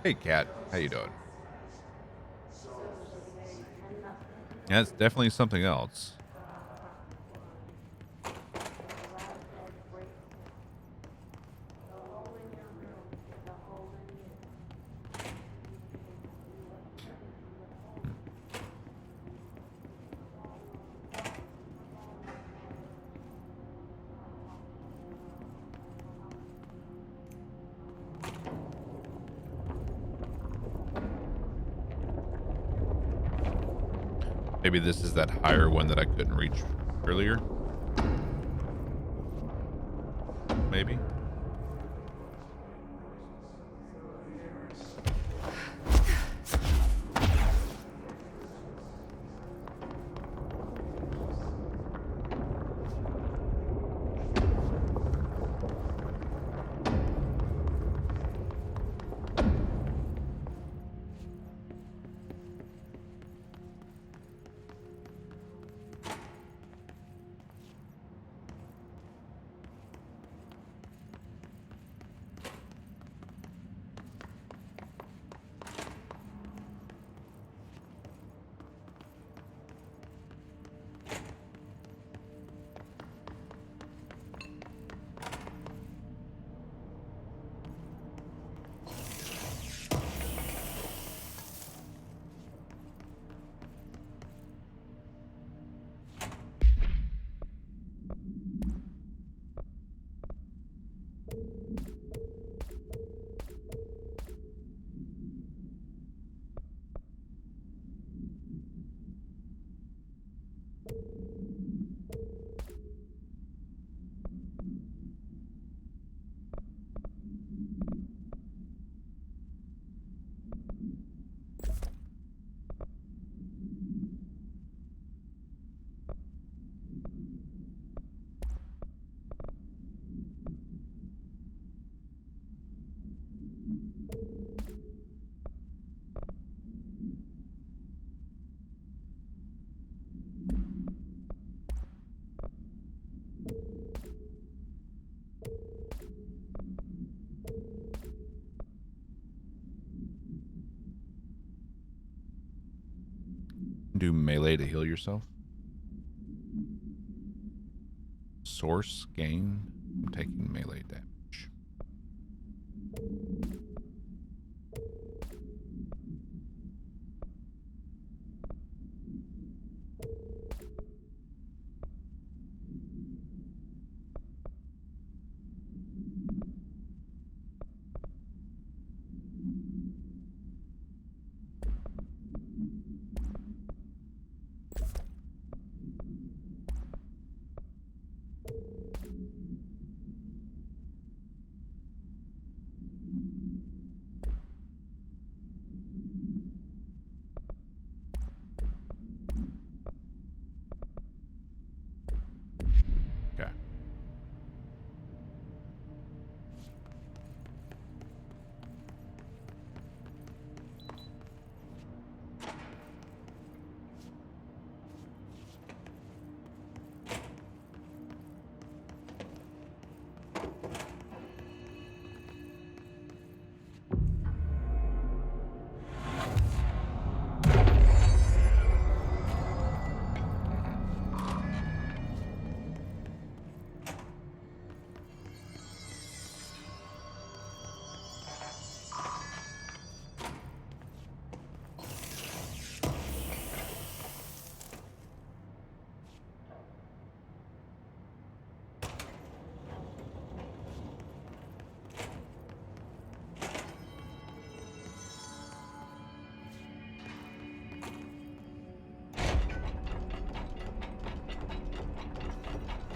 Hey, Kat. How you doing? Yeah, it's definitely something else. Maybe this is that higher one that I couldn't reach earlier. Maybe. Do melee to heal yourself. Source gain from taking melee damage.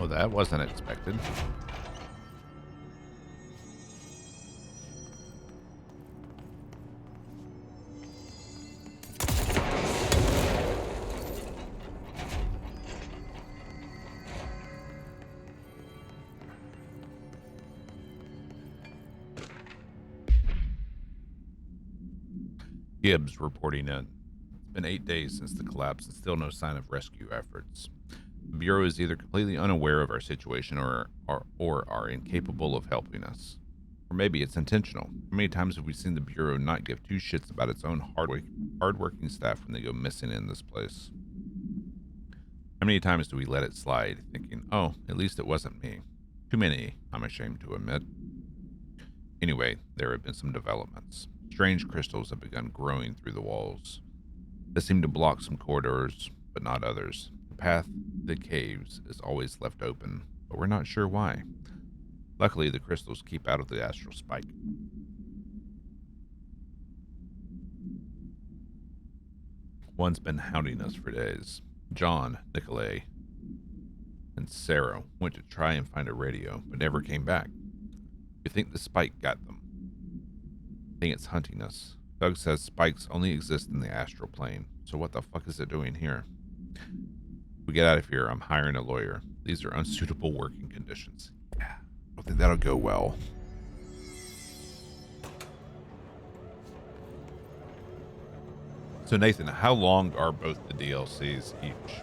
Oh, that wasn't expected. Gibbs reporting in. It's been 8 days since the collapse and still no sign of rescue efforts. The Bureau is either completely unaware of our situation or are incapable of helping us. Or maybe it's intentional. How many times have we seen the Bureau not give two shits about its own hardworking staff when they go missing in this place? How many times do we let it slide, thinking, oh, at least it wasn't me? Too many, I'm ashamed to admit. Anyway, there have been some developments. Strange crystals have begun growing through the walls. They seem to block some corridors, but not others. The path to the caves is always left open, but we're not sure why. Luckily, the crystals keep out of the astral spike. One's been hounding us for days. John, Nicolay, and Sarah went to try and find a radio, but never came back. We think the spike got them. I think it's hunting us. Doug says spikes only exist in the astral plane, so what the fuck is it doing here? If we get out of here, I'm hiring a lawyer. These are unsuitable working conditions. Yeah, I don't think that'll go well. So Nathan, how long are both the DLCs each?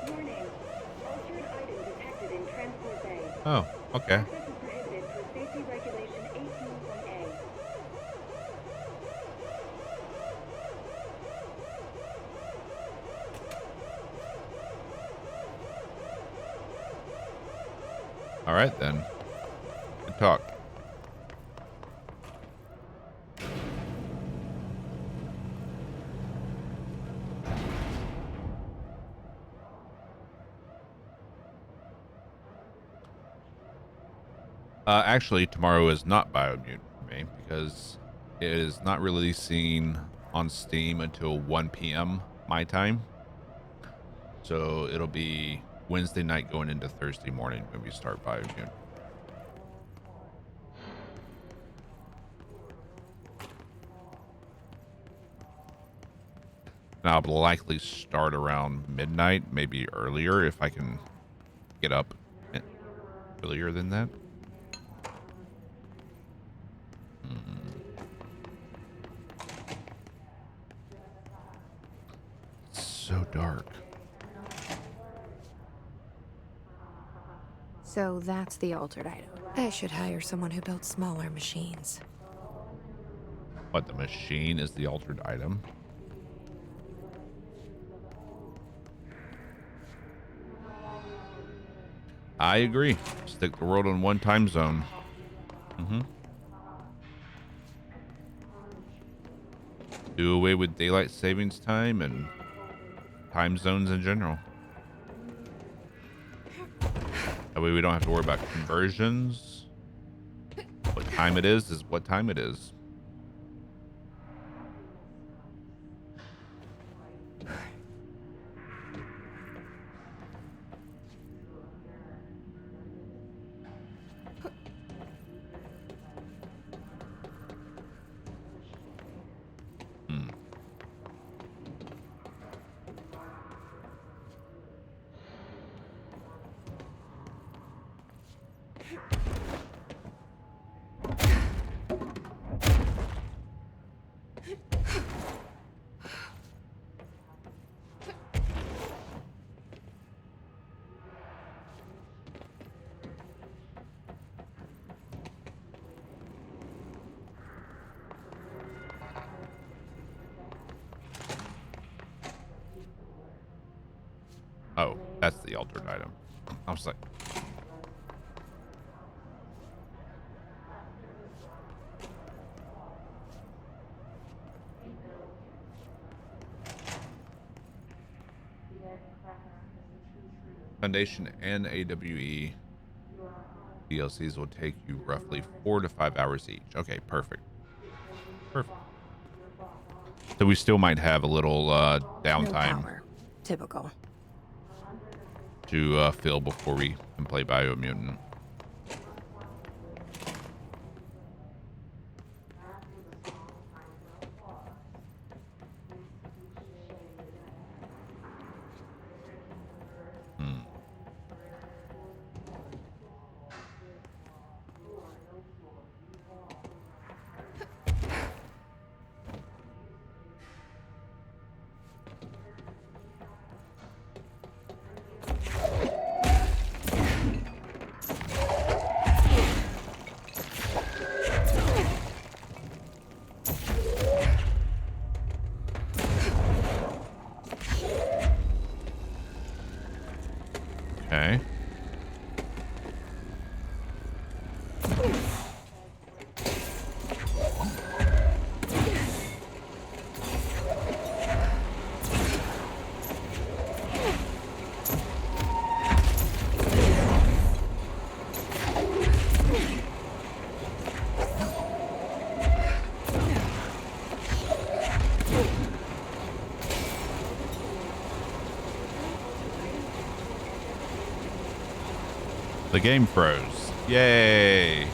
Warning. Altered item detected in Transport Bay. Oh, okay. Access is prohibited per Safety Regulation 18.A. All right, then. Good talk. Actually, tomorrow is not Biomutant for me because it is not releasing on Steam until 1 p.m. my time. So it'll be Wednesday night going into Thursday morning when we start Biomutant. And I'll likely start around midnight, maybe earlier if I can get up earlier than that. It's so dark. So that's the altered item. I should hire someone who builds smaller machines. What, the machine is the altered item? I agree. Stick the world in one time zone. Do away with daylight savings time and time zones in general. That way we don't have to worry about conversions. What time it is what time it is. Oh, that's the altered item. I was like, Foundation and AWE DLCs will take you roughly 4 to 5 hours each. Okay, perfect. Perfect. So we still might have a little No downtime power. Typical. to fill before we can play Biomutant. Okay. The game froze. Yay.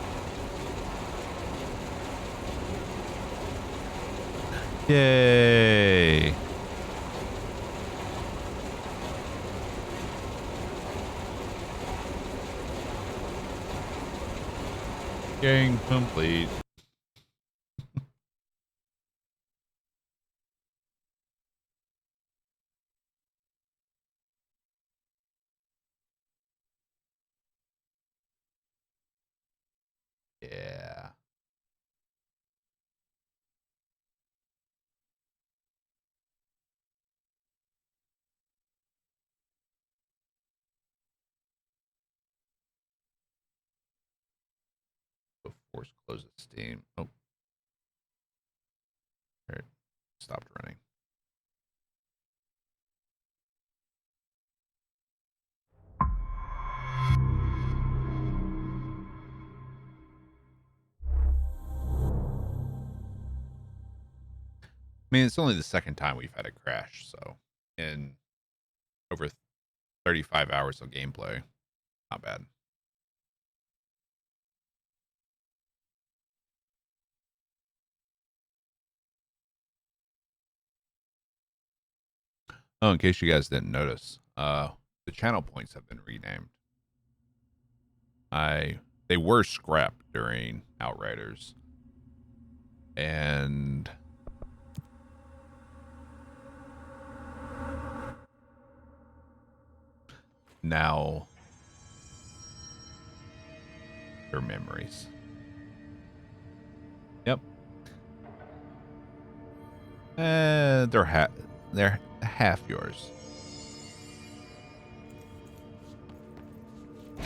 Yay. Game complete. Yeah. So force close the Steam. Oh. There it stopped running. I mean, it's only the second time we've had a crash, so in over 35 hours of gameplay, not bad. Oh, in case you guys didn't notice, the channel points have been renamed. They were scrapped during Outriders, and now they're memories. Yep. They're half yours. I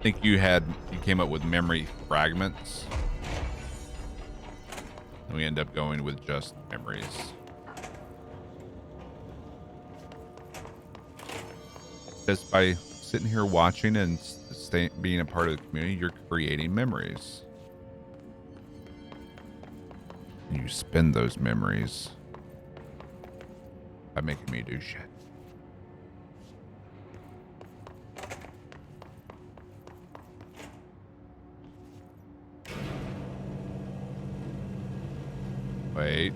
think you came up with memory fragments. And we end up going with just memories. Just by sitting here watching and being a part of the community, you're creating memories. And you spend those memories by making me do shit. Wait.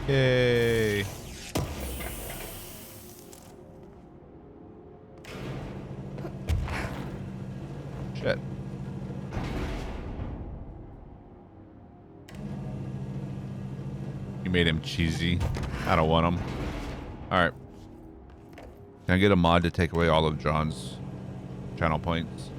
Yay. Shit. You made him cheesy. I don't want him. Alright. Can I get a mod to take away all of John's channel points?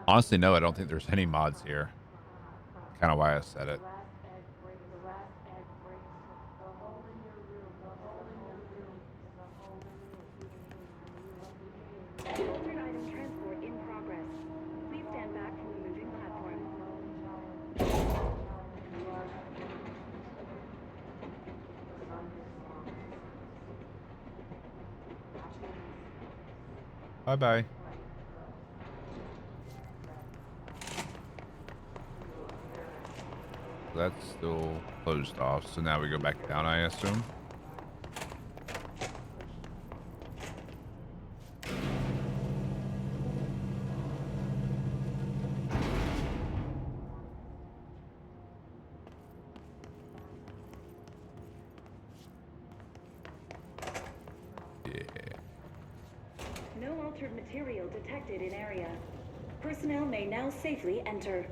Honestly, no, I don't think there's any mods here. Kind of why I said it. Altered item transport in progress. Please stand back from the moving platform. Bye bye. That's still closed off, so now we go back down, I assume. No altered material detected in area. Personnel may now safely enter.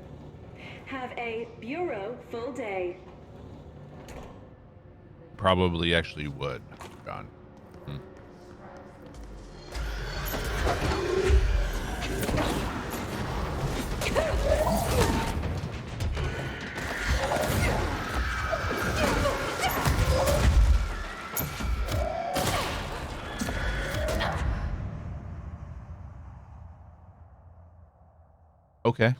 Have a Bureau full day. Probably actually would, John. Okay.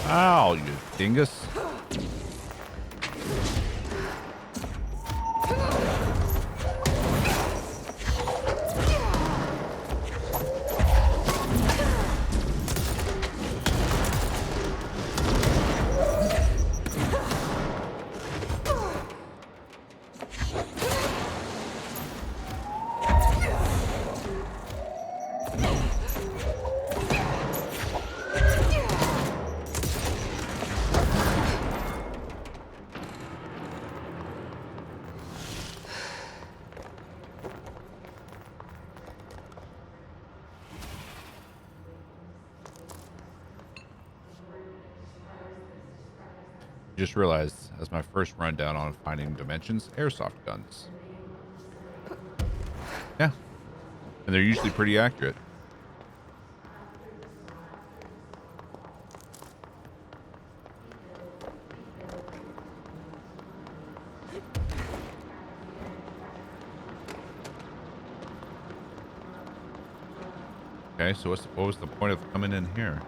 Ow, you dingus. Just realized as my first rundown on finding dimensions, airsoft guns. Yeah. And they're usually pretty accurate. Okay, so what was the point of coming in here?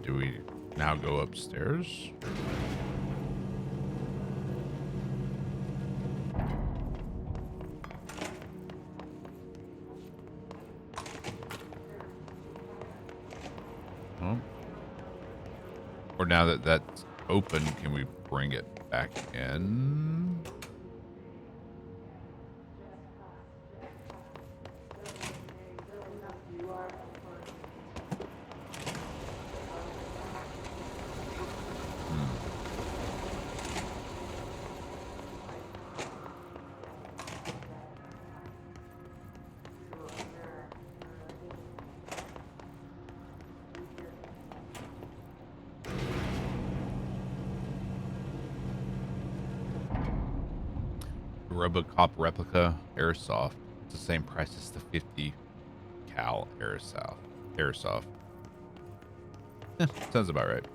Do we now go upstairs? Oh. Or now that that's open, can we bring it back in? Robocop replica airsoft. It's the same price as the 50 cal airsoft. Sounds about right.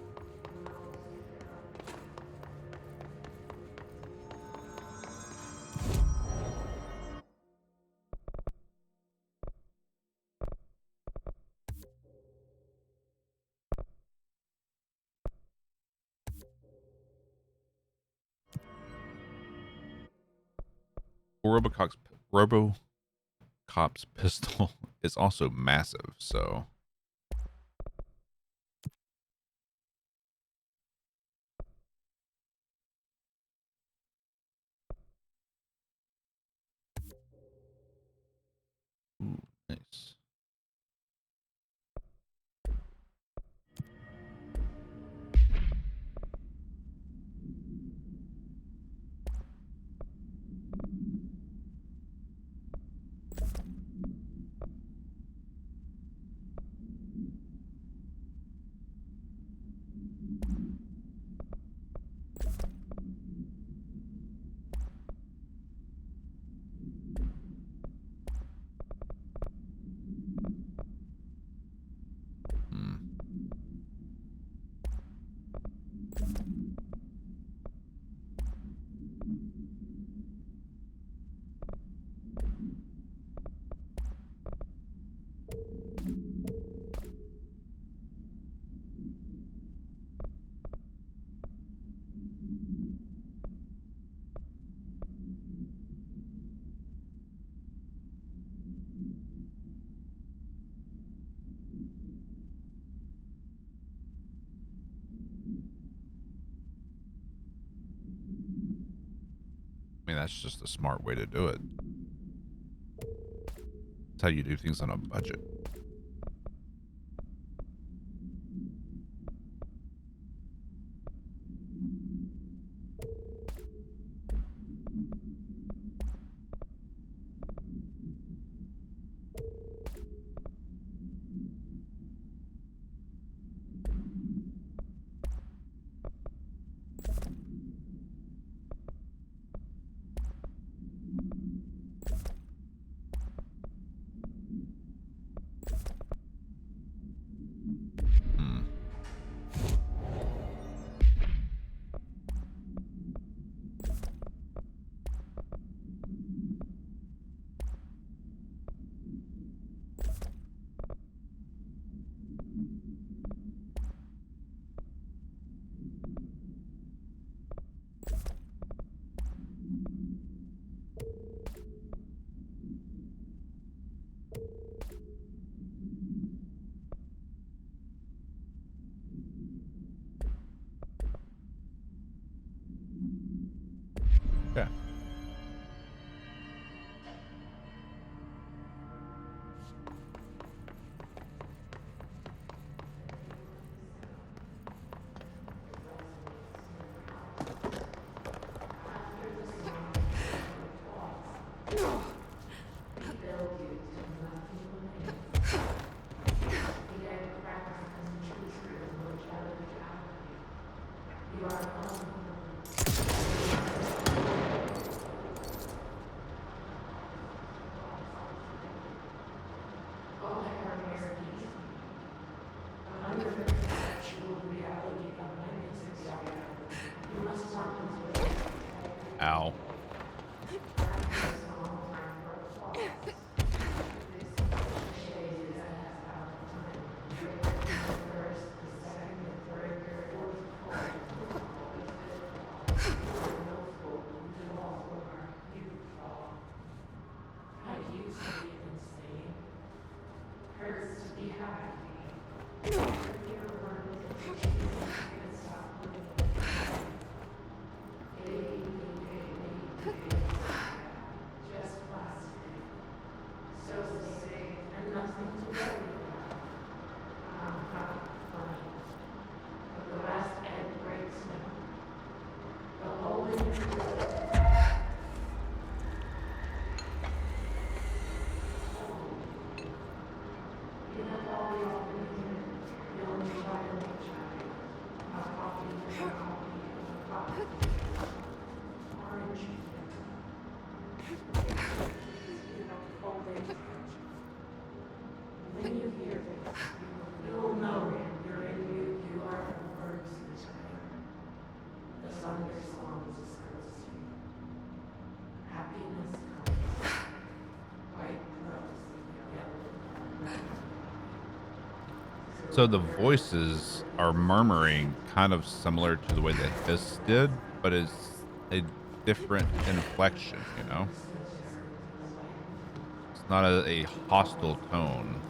RoboCop's pistol is also massive, so ooh, nice. I mean, that's just a smart way to do it. That's how you do things on a budget. Yeah. Ow. So the voices are murmuring kind of similar to the way the hiss did, but it's a different inflection, you know? not a hostile tone.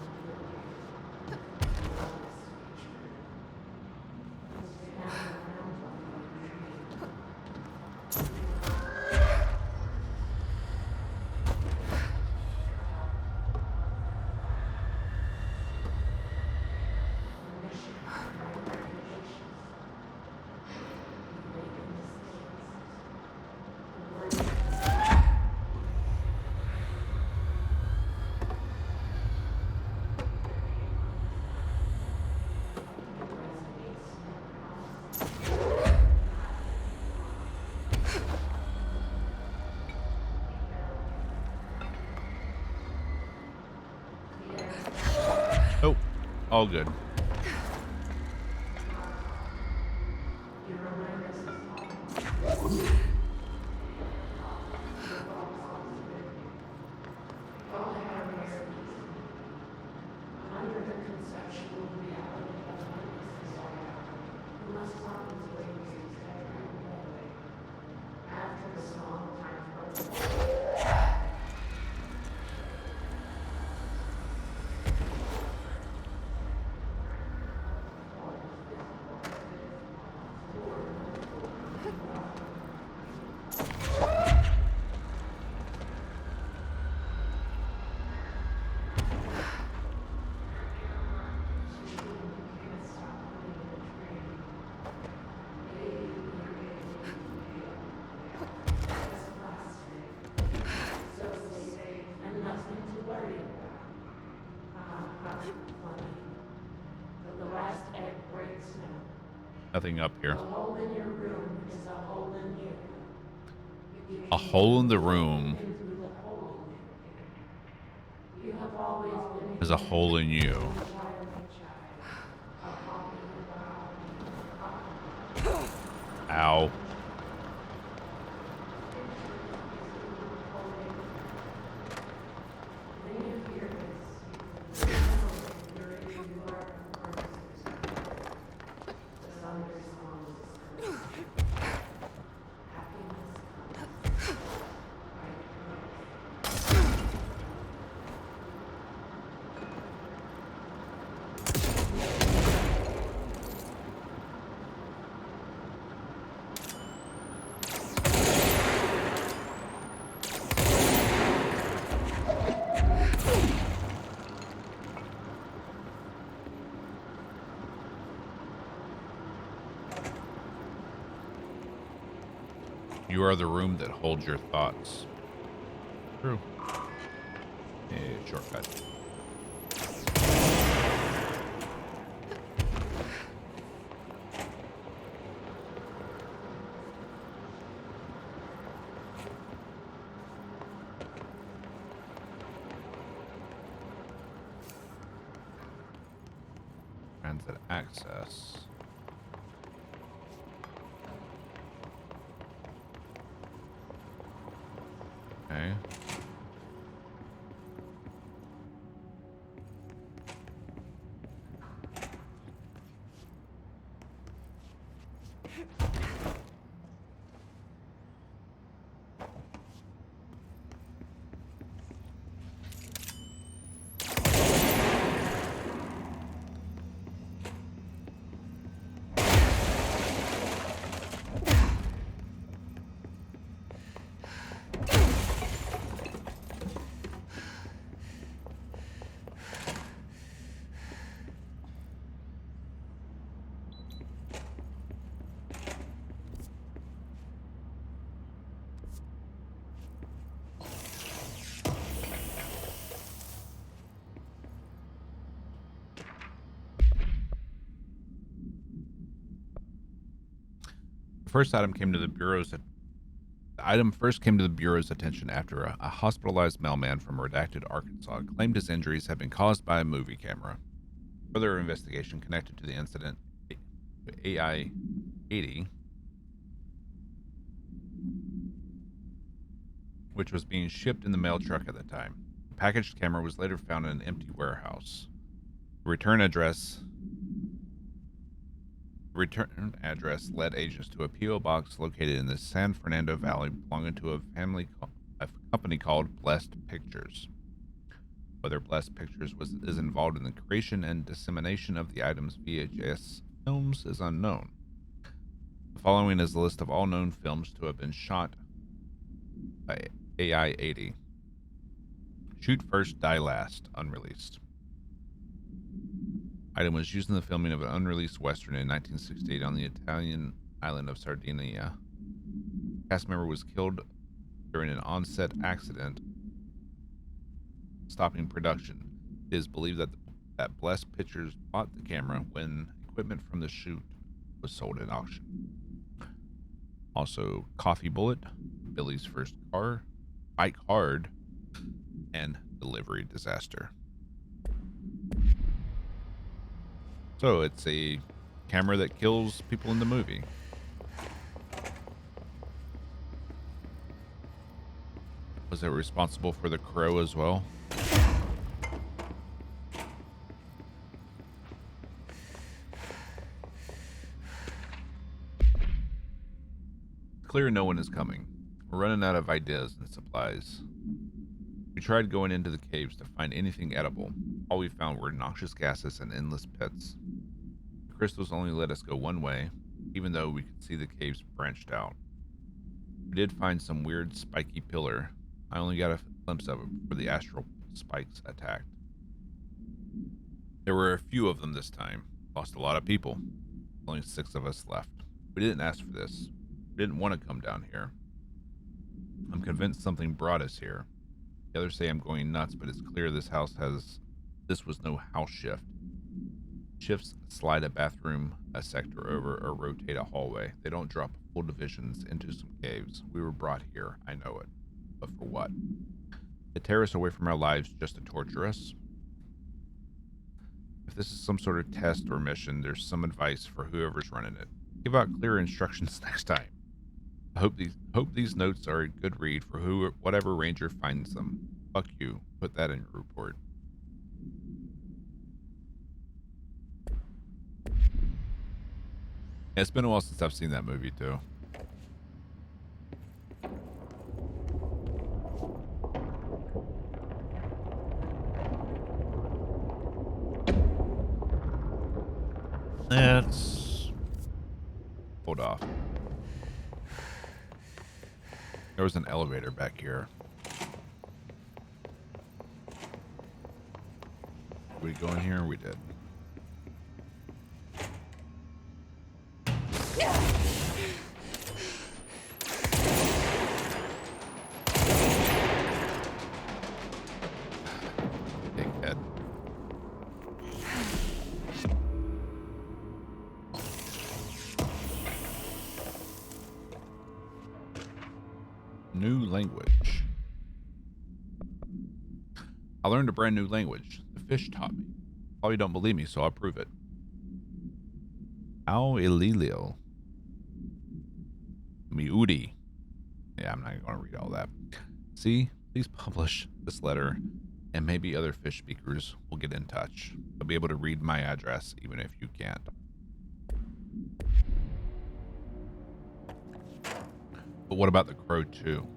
Oh, all good. Nothing up here. A hole in the room is a hole in you. Ow. You are the room that holds your thoughts. True. Hey, shortcut. Transit access. Okay. First item came to the Bureau's attention after a hospitalized mailman from Redacted, Arkansas claimed his injuries had been caused by a movie camera. Further investigation connected to the incident AI-80, which was being shipped in the mail truck at the time. The packaged camera was later found in an empty warehouse. The return address led agents to a P.O. box located in the San Fernando Valley belonging to a company called Blessed Pictures. Whether Blast Pictures is involved in the creation and dissemination of the item's VHS films is unknown. The following is a list of all known films to have been shot by AI-80. Shoot First, Die Last, unreleased. Item was used in the filming of an unreleased Western in 1968 on the Italian island of Sardinia. Cast member was killed during an on-set accident, stopping production. It is believed that Blast Pictures bought the camera when equipment from the shoot was sold at auction. Also, Coffee Bullet, Billy's First Car, Bike Hard, and Delivery Disaster. So it's a camera that kills people in the movie. Was it responsible for the crow as well? Clear no one is coming. We're running out of ideas and supplies. We tried going into the caves to find anything edible. All we found were noxious gases and endless pits. The crystals only let us go one way, even though we could see the caves branched out. We did find some weird spiky pillar. I only got a glimpse of it before the astral spikes attacked. There were a few of them this time. Lost a lot of people. Only 6 of us left. We didn't ask for this. We didn't want to come down here. I'm convinced something brought us here. The others say I'm going nuts, but it's clear this was no house shift. Shifts slide a bathroom, a sector over, or rotate a hallway. They don't drop full divisions into some caves. We were brought here, I know it. But for what? To tear us away from our lives just to torture us? If this is some sort of test or mission, there's some advice for whoever's running it. Give out clear instructions next time. I hope these notes are a good read for whatever ranger finds them. Fuck you. Put that in your report. Yeah, it's been a while since I've seen that movie too. Let's hold off. There was an elevator back here. Did we go in here? We did. Dickhead. New language. I learned a brand new language. The fish taught me. Probably don't believe me, so I'll prove it. Ao Ililio. Miudi. Yeah, I'm not going to read all that. See, please publish this letter, and maybe other fish speakers will get in touch. They'll be able to read my address, even if you can't. But what about the crow, too?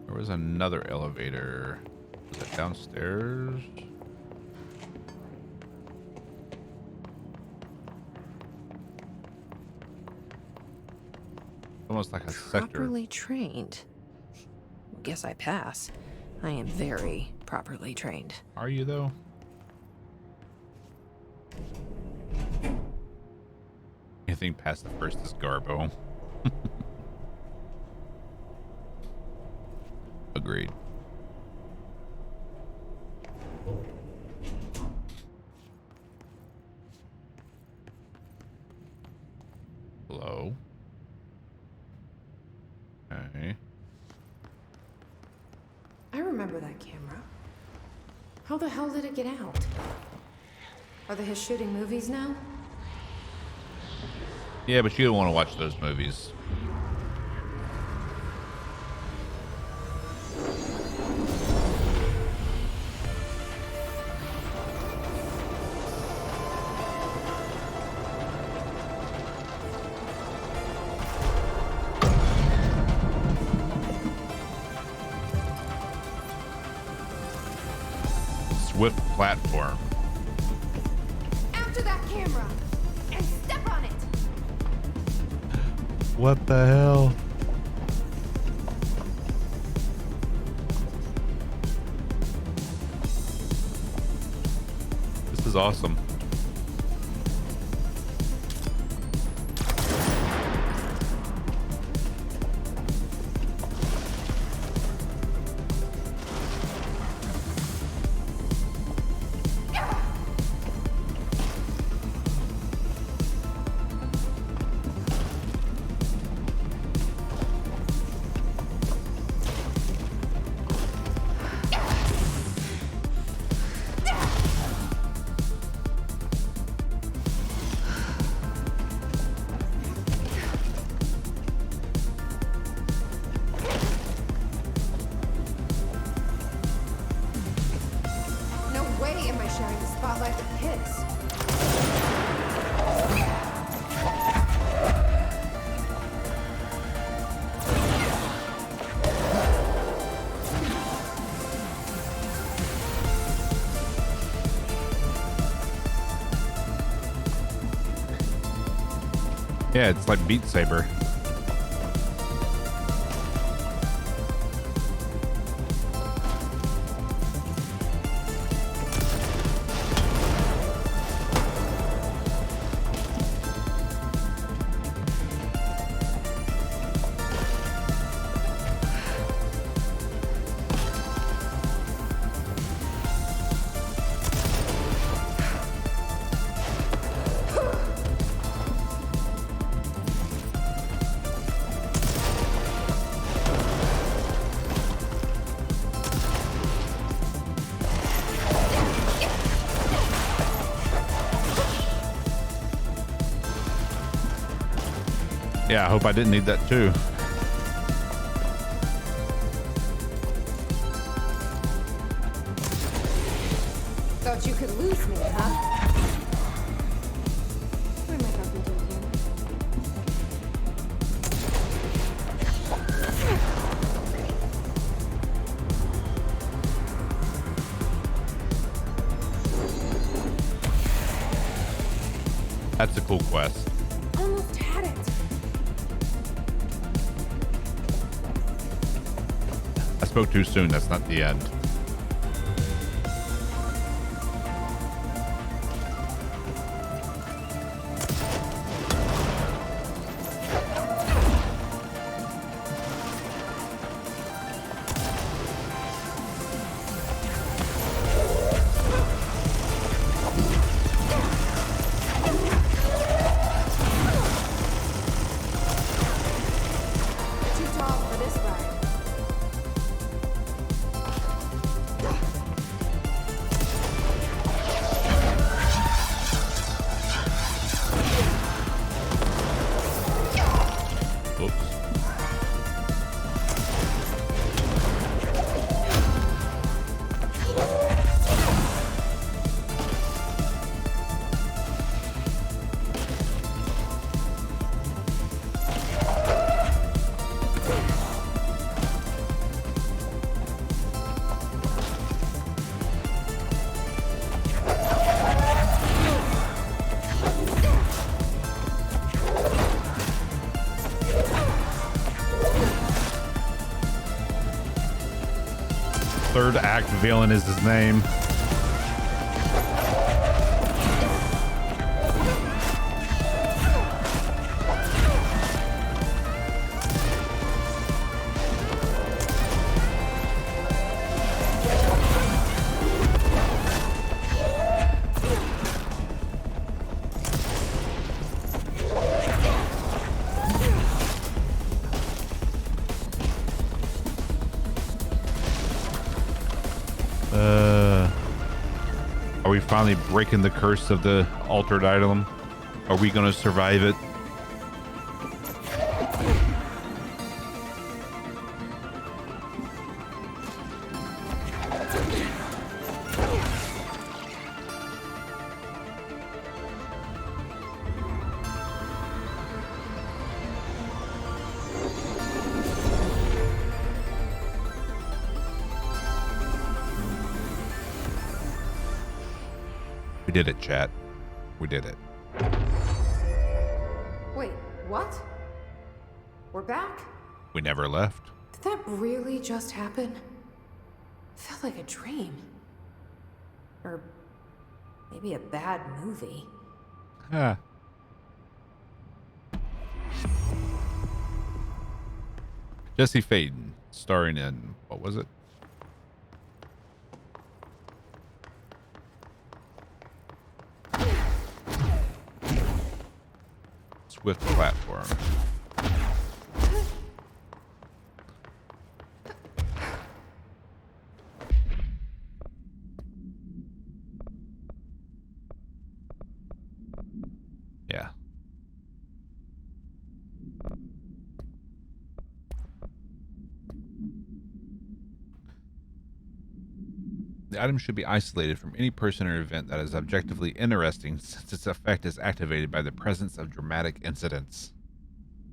There was another elevator. Was it downstairs? Almost like a sector. Properly trained. Guess I pass. I am very properly trained. Are you, though? Anything past the first is Garbo. Agreed. Hello? Okay. I remember that camera. How the hell did it get out? Are they his shooting movies now? Yeah, but you don't want to watch those movies. swift platform. After that camera! And step on it! What the hell? This is awesome. No way am I sharing the spotlight with Hiss. Yeah, it's like Beat Saber. Yeah, I hope I didn't need that too. Thought you could lose me, huh? Who am I talking to again? That's a cool quest. Almost had it. I spoke too soon. That's not the end. Too tall for this ride. Oops. Third act villain is his name. Are we finally breaking the curse of the altered item? Are we going to survive it? We did it, chat. We did it. Wait, what? We're back? We never left. Did that really just happen? Felt like a dream. Or maybe a bad movie. Ah. Jesse Faden, starring in, what was it? Swift Platform. Yeah. The item should be isolated from any person or event that is objectively interesting, since its effect is activated by the presence of dramatic incidents.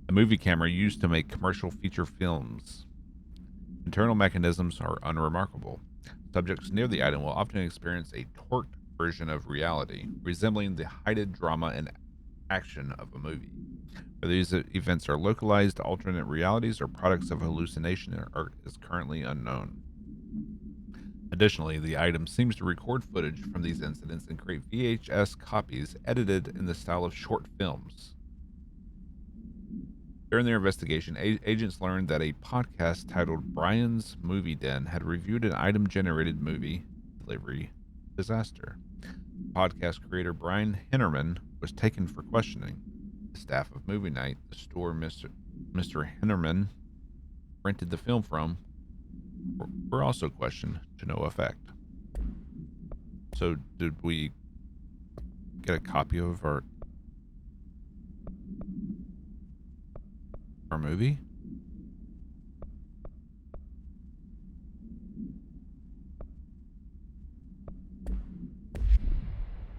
A movie camera used to make commercial feature films. Internal mechanisms are unremarkable. Subjects near the item will often experience a torqued version of reality, resembling the heightened drama and action of a movie. Whether these events are localized alternate realities or products of hallucination is currently unknown. Additionally, the item seems to record footage from these incidents and create VHS copies edited in the style of short films. During their investigation, agents learned that a podcast titled Brian's Movie Den had reviewed an item-generated movie delivery disaster. Podcast creator Brian Hennerman was taken for questioning. The staff of Movie Night, the store Mr. Hennerman rented the film from, were also questioned to no effect. So did we get a copy of our movie?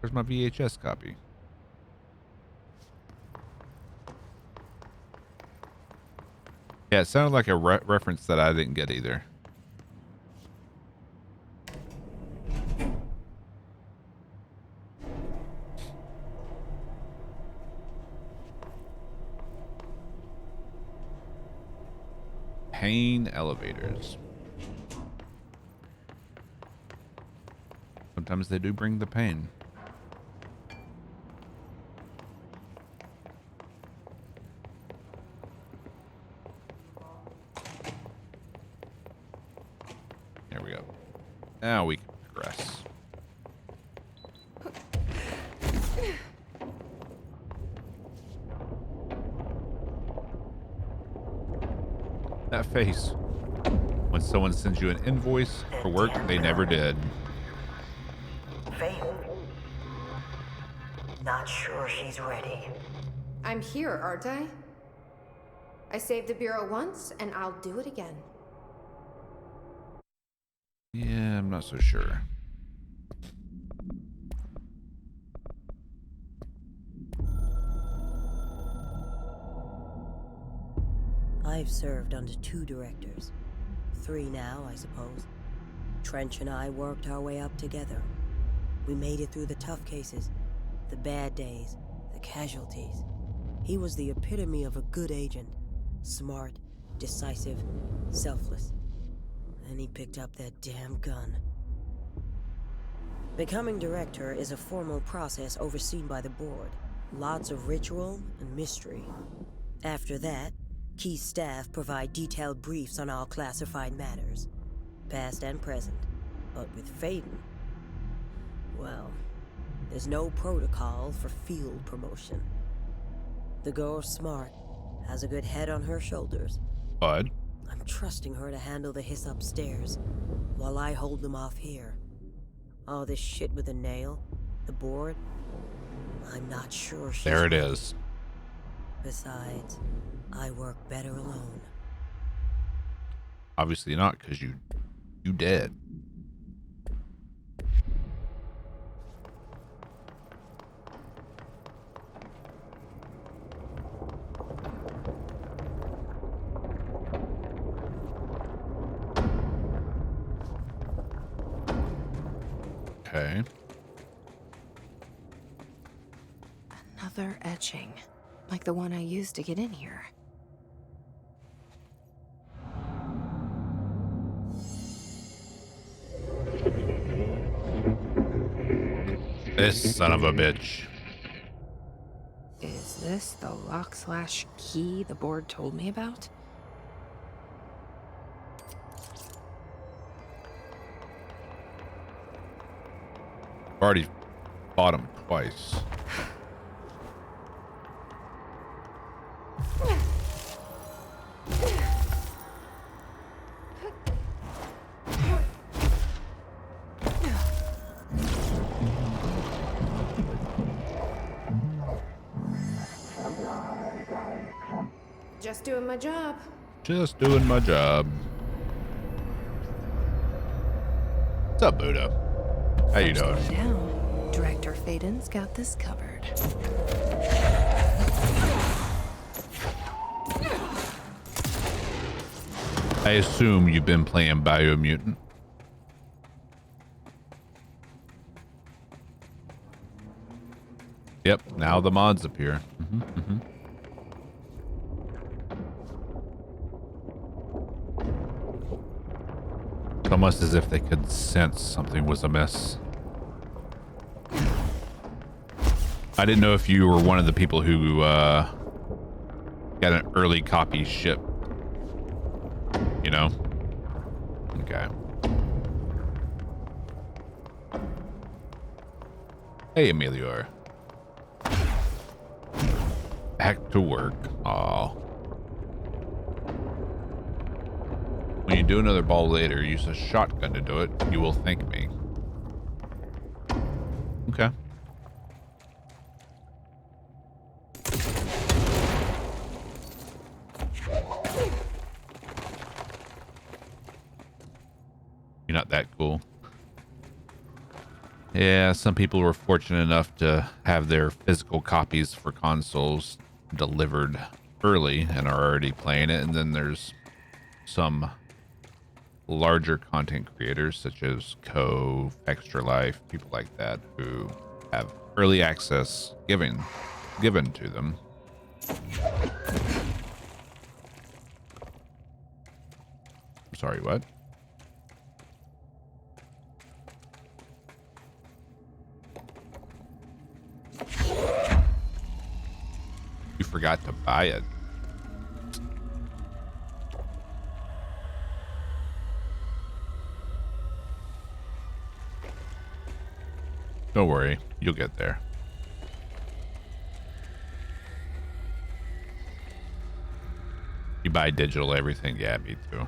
Where's my VHS copy? Yeah, it sounded like a reference that I didn't get either. Pain elevators. Sometimes they do bring the pain. There we go. Now we can progress. That face. When someone sends you an invoice for work they never did. Faith. Not sure she's ready. I'm here, aren't I? I saved the Bureau once, and I'll do it again. Yeah, I'm not so sure. I've served under 2 directors. 3 now, I suppose. Trench and I worked our way up together. We made it through the tough cases, the bad days, the casualties. He was the epitome of a good agent. Smart, decisive, selfless. Then he picked up that damn gun. Becoming director is a formal process overseen by the board. Lots of ritual and mystery. After that, key staff provide detailed briefs on all classified matters, past and present. But with Faden, well, there's no protocol for field promotion. The girl's smart, has a good head on her shoulders. Bud? I'm trusting her to handle the hiss upstairs, while I hold them off here. All this shit with the nail, the board, I'm not sure she's There it ready. is. Besides, I work better alone. Obviously not, because you dead. Okay. Another etching, like the one I used to get in here. This son of a bitch. Is this the lock/key the board told me about? Already fought him twice. Just doing my job. Just doing my job. What's up, Buddha? How you doing? Slow down. Director Faden's got this covered. I assume you've been playing Biomutant. Yep, now the mods appear. It's almost as if they could sense something was amiss. I didn't know if you were one of the people who got an early copy shipped. You know? Okay. Hey, Emilior. Back to work. Aw. When you do another ball later, use a shotgun to do it. You will thank me. Okay. You're not that cool. Yeah, some people were fortunate enough to have their physical copies for consoles delivered early and are already playing it. And then there's some larger content creators such as Cove, Extra Life, people like that who have early access given to them. I'm sorry, what? You forgot to buy it. Don't worry, you'll get there. You buy digital everything? Yeah, me too.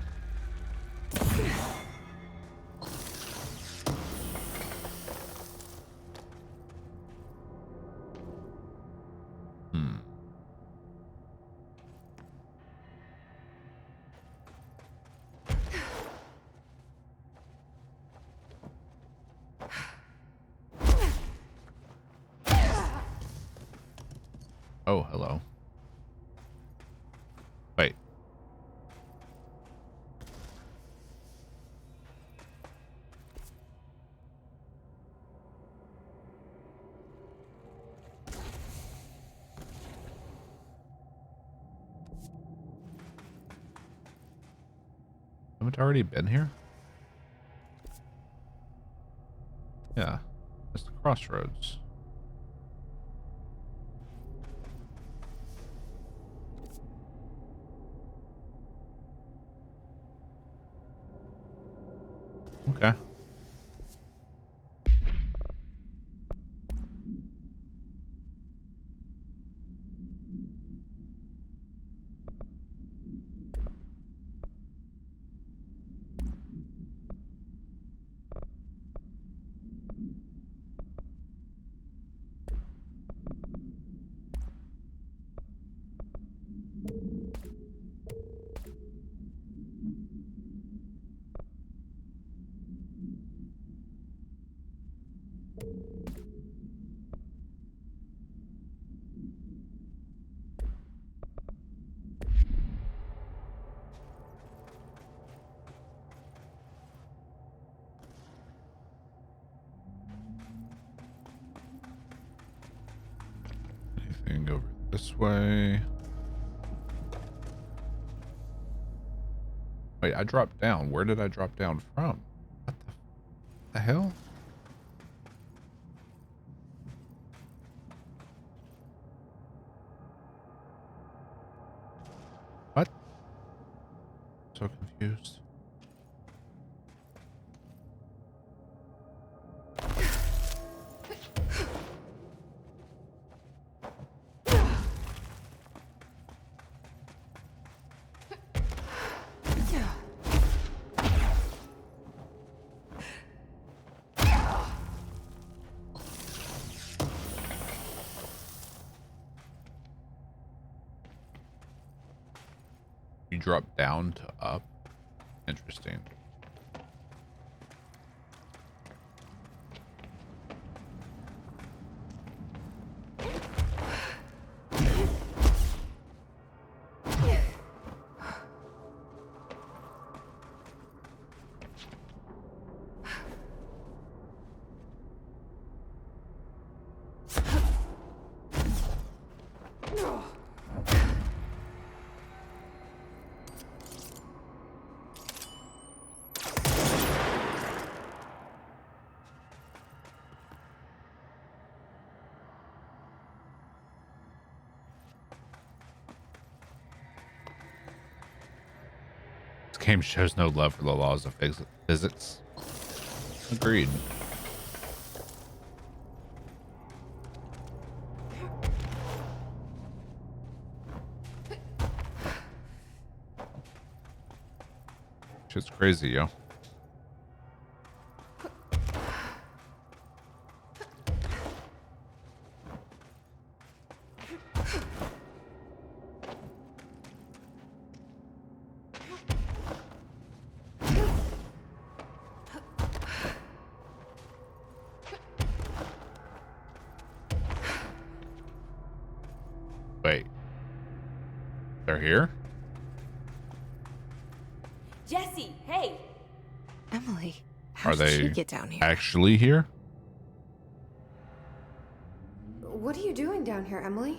Oh, hello. Wait. Haven't I already been here? Yeah. It's the crossroads. Okay. Going over this way. Wait, I dropped down. Where did I drop down from? What the hell? What? So confused. You drop down to up? Interesting. Game shows no love for the laws of physics. Agreed. Shit's crazy, yo. Wait. They're here? Jesse, hey! Emily, how Are did she they get down here? actually here? What are you doing down here, Emily?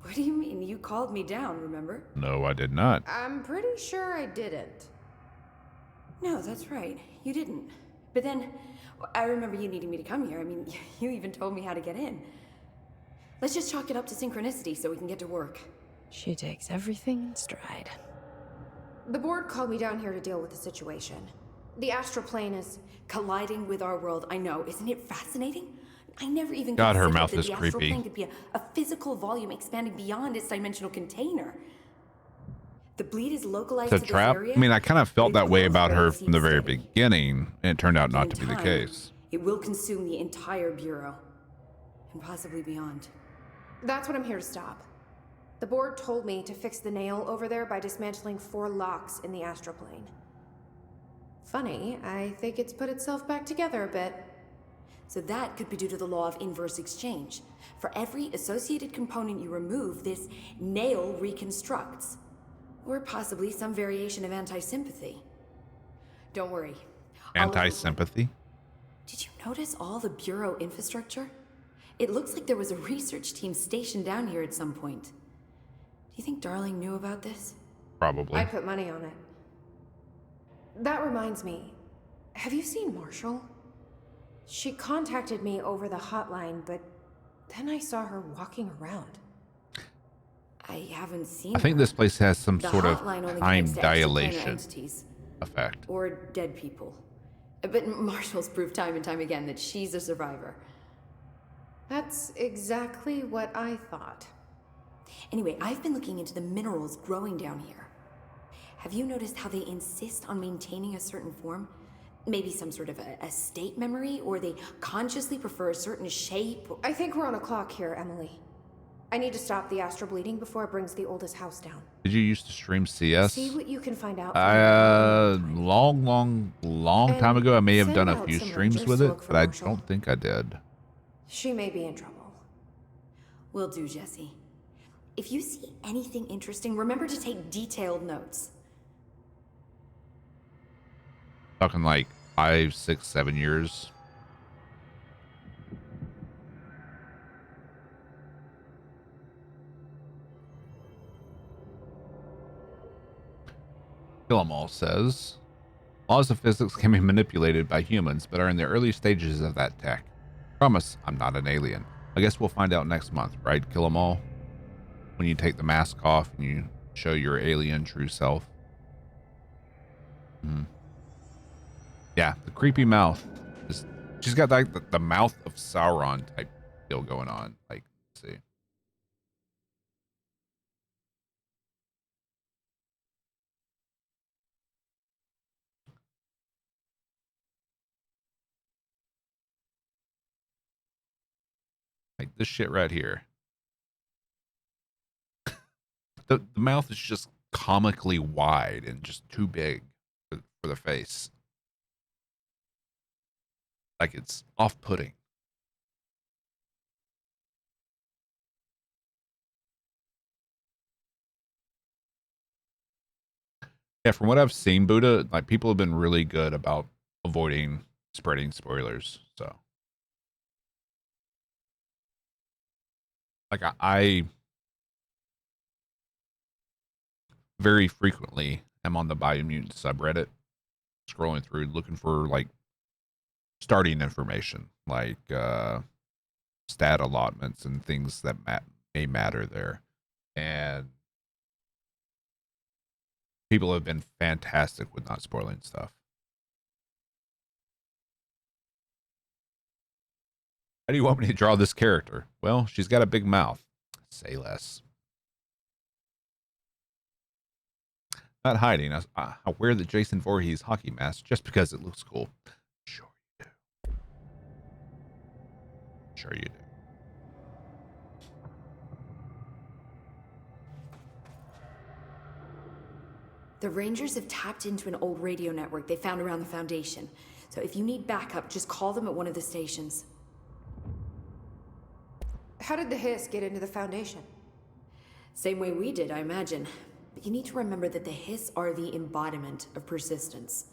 What do you mean? You called me down, remember? No, I did not. I'm pretty sure I didn't. No, that's right. You didn't. But then, I remember you needing me to come here. I mean, you even told me how to get in. Let's just chalk it up to synchronicity so we can get to work. She takes everything in stride. The board called me down here to deal with the situation. The astral plane is colliding with our world. I know. Isn't it fascinating? I never even God, her considered mouth that is the astral creepy. plane could be a physical volume expanding beyond its dimensional container. The bleed is localized It's a to trap. this area. I mean, I kind of felt but that way growth about her rate from the seems very steady. beginning, and it turned out not In to be the time, case. It will consume the entire bureau, and possibly beyond. That's what I'm here to stop. The board told me to fix the nail over there by dismantling 4 locks in the astral plane. Funny, I think it's put itself back together a bit. So that could be due to the law of inverse exchange. For every associated component you remove, this nail reconstructs. Or possibly some variation of anti-sympathy. Don't worry. Anti-sympathy? Did you notice all the bureau infrastructure? It looks like there was a research team stationed down here at some point. Do you think Darling knew about this? Probably. I put money on it. That reminds me, have you seen Marshall? She contacted me over the hotline, but then I saw her walking around. I haven't seen I think her. this place has some The sort of hotline only time connects to extraplanar dilation entities. effect. Or dead people. But Marshall's proved time and time again that she's a survivor. That's exactly what I thought. Anyway, I've been looking into the minerals growing down here. Have you noticed how they insist on maintaining a certain form? Maybe some sort of a state memory, or they consciously prefer a certain shape? I think we're on a clock here, Emily. I need to stop the astral bleeding before it brings the oldest house down. Did you used to stream CS? See what you can find out. Long time ago, I may have send done a out few some streams rangers with to it, look for but I Marshall. don't think I did. She may be in trouble. Will do, Jesse. If you see anything interesting, remember to take detailed notes. Talking like 5, 6, 7 years. Kill 'Em All says, laws of physics can be manipulated by humans, but are in the early stages of that tech. Promise, I'm not an alien. I guess we'll find out next month, right, Kill 'Em All? When you take the mask off and you show your alien true self. Yeah, the creepy mouth. She's got like the mouth of Sauron type deal going on. Like, let's see. Like this shit right here. The mouth is just comically wide and just too big for the face. Like it's off-putting. Yeah, from what I've seen, Buddha, like people have been really good about avoiding spreading spoilers. So, like I very frequently am on the Biomutant subreddit, scrolling through looking for like starting information, like stat allotments and things that may matter there. And people have been fantastic with not spoiling stuff. How do you want me to draw this character? Well, she's got a big mouth. Say less. Not hiding. I wear the Jason Voorhees hockey mask just because it looks cool. Sure you do. Sure you do. The Rangers have tapped into an old radio network they found around the Foundation. So if you need backup, just call them at one of the stations. How did the Hiss get into the Foundation? Same way we did, I imagine. But you need to remember that the Hiss are the embodiment of persistence.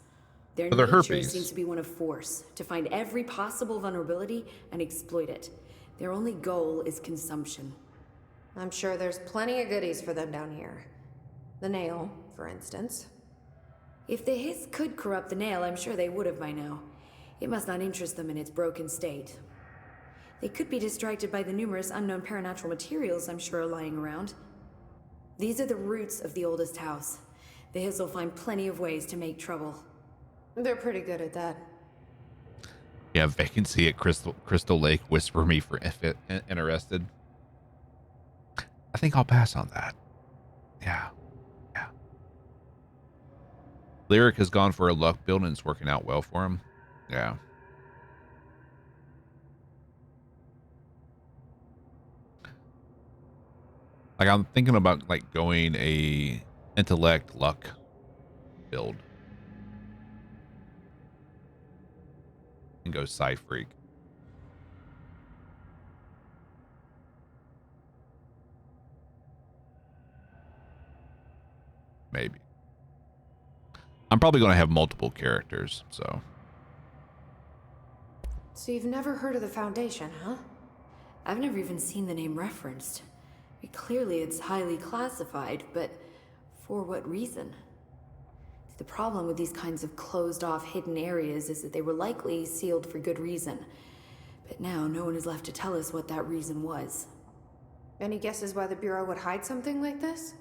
Their they're nature herpes. seems to be one of force, to find every possible vulnerability and exploit it. Their only goal is consumption. I'm sure there's plenty of goodies for them down here. The nail, for instance. If the Hiss could corrupt the nail, I'm sure they would have by now. It must not interest them in its broken state. They could be distracted by the numerous unknown paranatural materials I'm sure are lying around. These are the roots of the oldest house. The Hiss will find plenty of ways to make trouble. They're pretty good at that. Yeah, vacancy at Crystal Lake. Whisper me for if it interested. I think I'll pass on that. Yeah. Lyric has gone for a luck build and it's working out well for him. Yeah. Like I'm thinking about like going a intellect luck build. And go Psy Freak. Maybe. I'm probably going to have multiple characters, so. So you've never heard of the Foundation, huh? I've never even seen the name referenced. Clearly it's highly classified, but for what reason? The problem with these kinds of closed-off hidden areas is that they were likely sealed for good reason. But now no one is left to tell us what that reason was. Any guesses why the Bureau would hide something like this?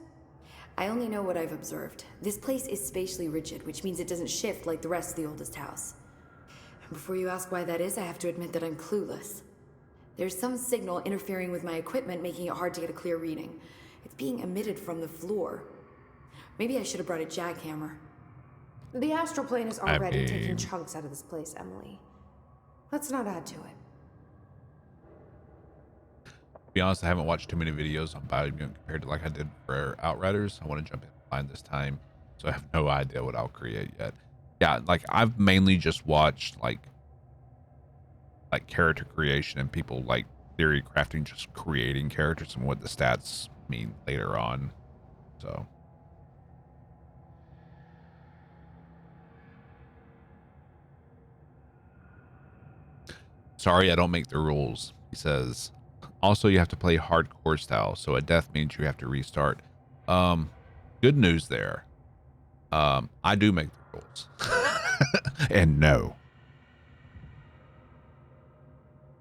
I only know what I've observed. This place is spatially rigid, which means it doesn't shift like the rest of the oldest house. And before you ask why that is, I have to admit that I'm clueless. There's some signal interfering with my equipment, making it hard to get a clear reading. It's being emitted from the floor. Maybe I should have brought a jackhammer. The astral plane is already taking chunks out of this place, Emily. Let's not add to it. To be honest, I haven't watched too many videos on Biomutant compared to like I did for Outriders. I want to jump in blind this time, so I have no idea what I'll create yet. Yeah, like I've mainly just watched like character creation and people like theory crafting, just creating characters and what the stats mean later on. So sorry, I don't make the rules, he says. Also, you have to play hardcore style, so a death means you have to restart. Good news there. I do make the rules. And no.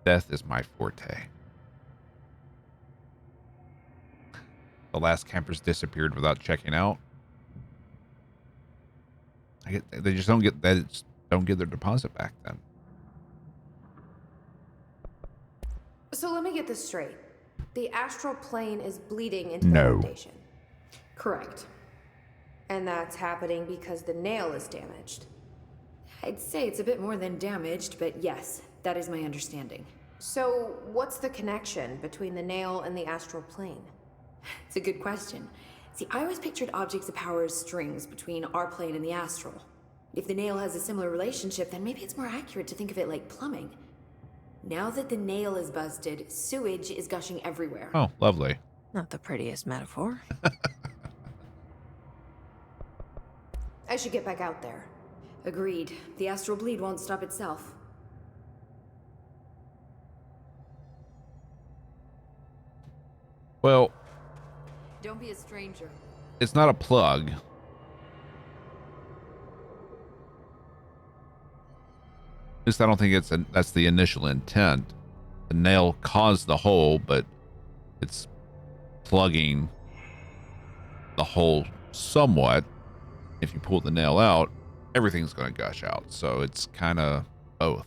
Death is my forte. The last campers disappeared without checking out. They just don't get their deposit back then. So let me get this straight. The astral plane is bleeding into No. the foundation. Correct. And that's happening because the nail is damaged. I'd say it's a bit more than damaged, but yes, that is my understanding. So what's the connection between the nail and the astral plane? It's a good question. See, I always pictured objects of power as strings between our plane and the astral. If the nail has a similar relationship, then maybe it's more accurate to think of it like plumbing. Now that the nail is busted, sewage is gushing everywhere. Oh, lovely. Not the prettiest metaphor. I should get back out there. Agreed. The astral bleed won't stop itself. Well, Don't be a stranger. it's not a plug. At least I don't think that's the initial intent. The nail caused the hole, but it's plugging the hole somewhat. If you pull the nail out, everything's going to gush out. So it's kind of both.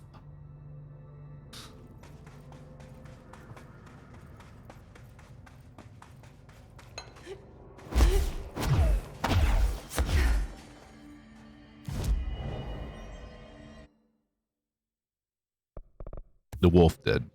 The wolf did.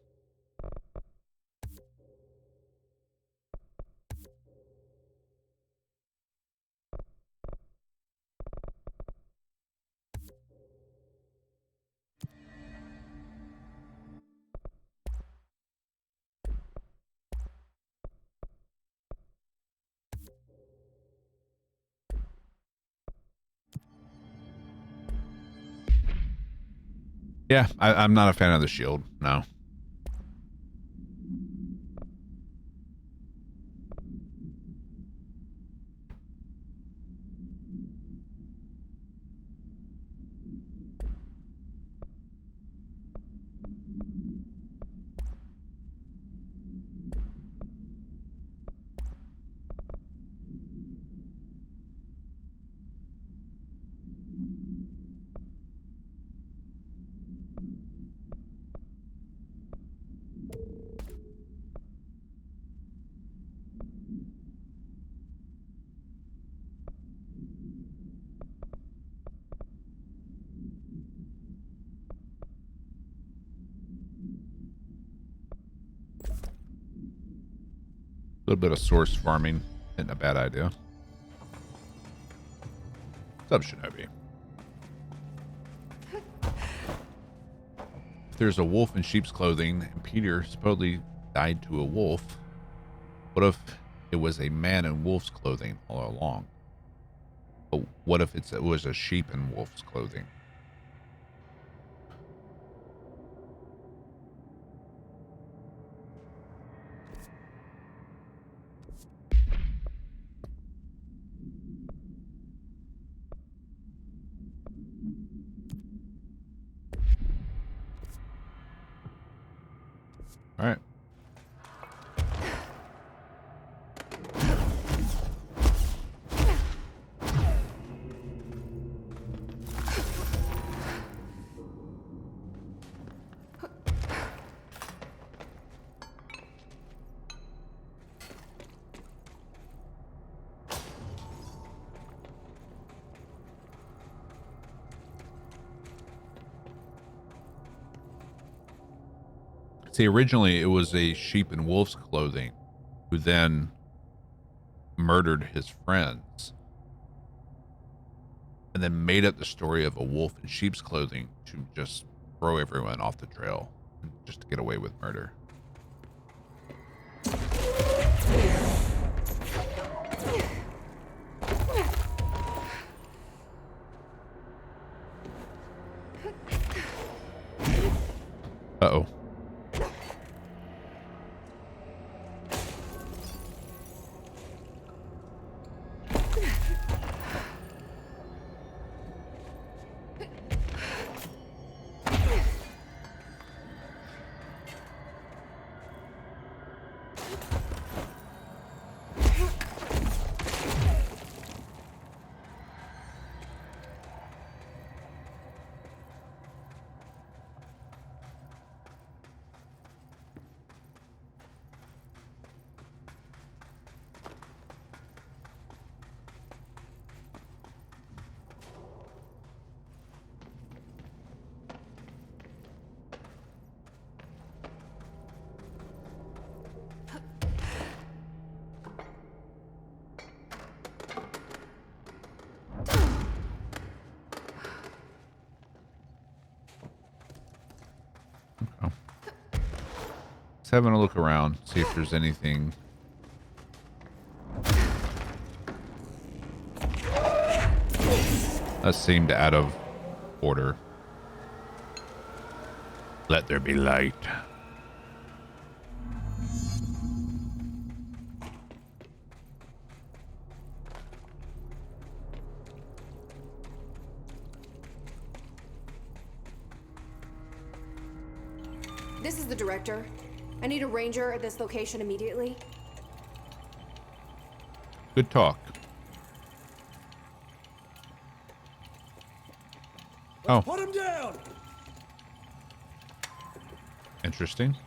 Yeah, I'm not a fan of the shield. No. A little bit of source farming isn't a bad idea. What's up, Shinobi? If there's a wolf in sheep's clothing and Peter supposedly died to a wolf, what if it was a man in wolf's clothing all along? But what if it was a sheep in wolf's clothing? All right. See, originally it was a sheep in wolf's clothing who then murdered his friends and then made up the story of a wolf in sheep's clothing to just throw everyone off the trail and just to get away with murder. Uh-oh. having a look around, see if there's anything. That seemed out of order. Let there be light. This is the director. I need a ranger at this location immediately. Good talk. Oh. Put him down. Interesting.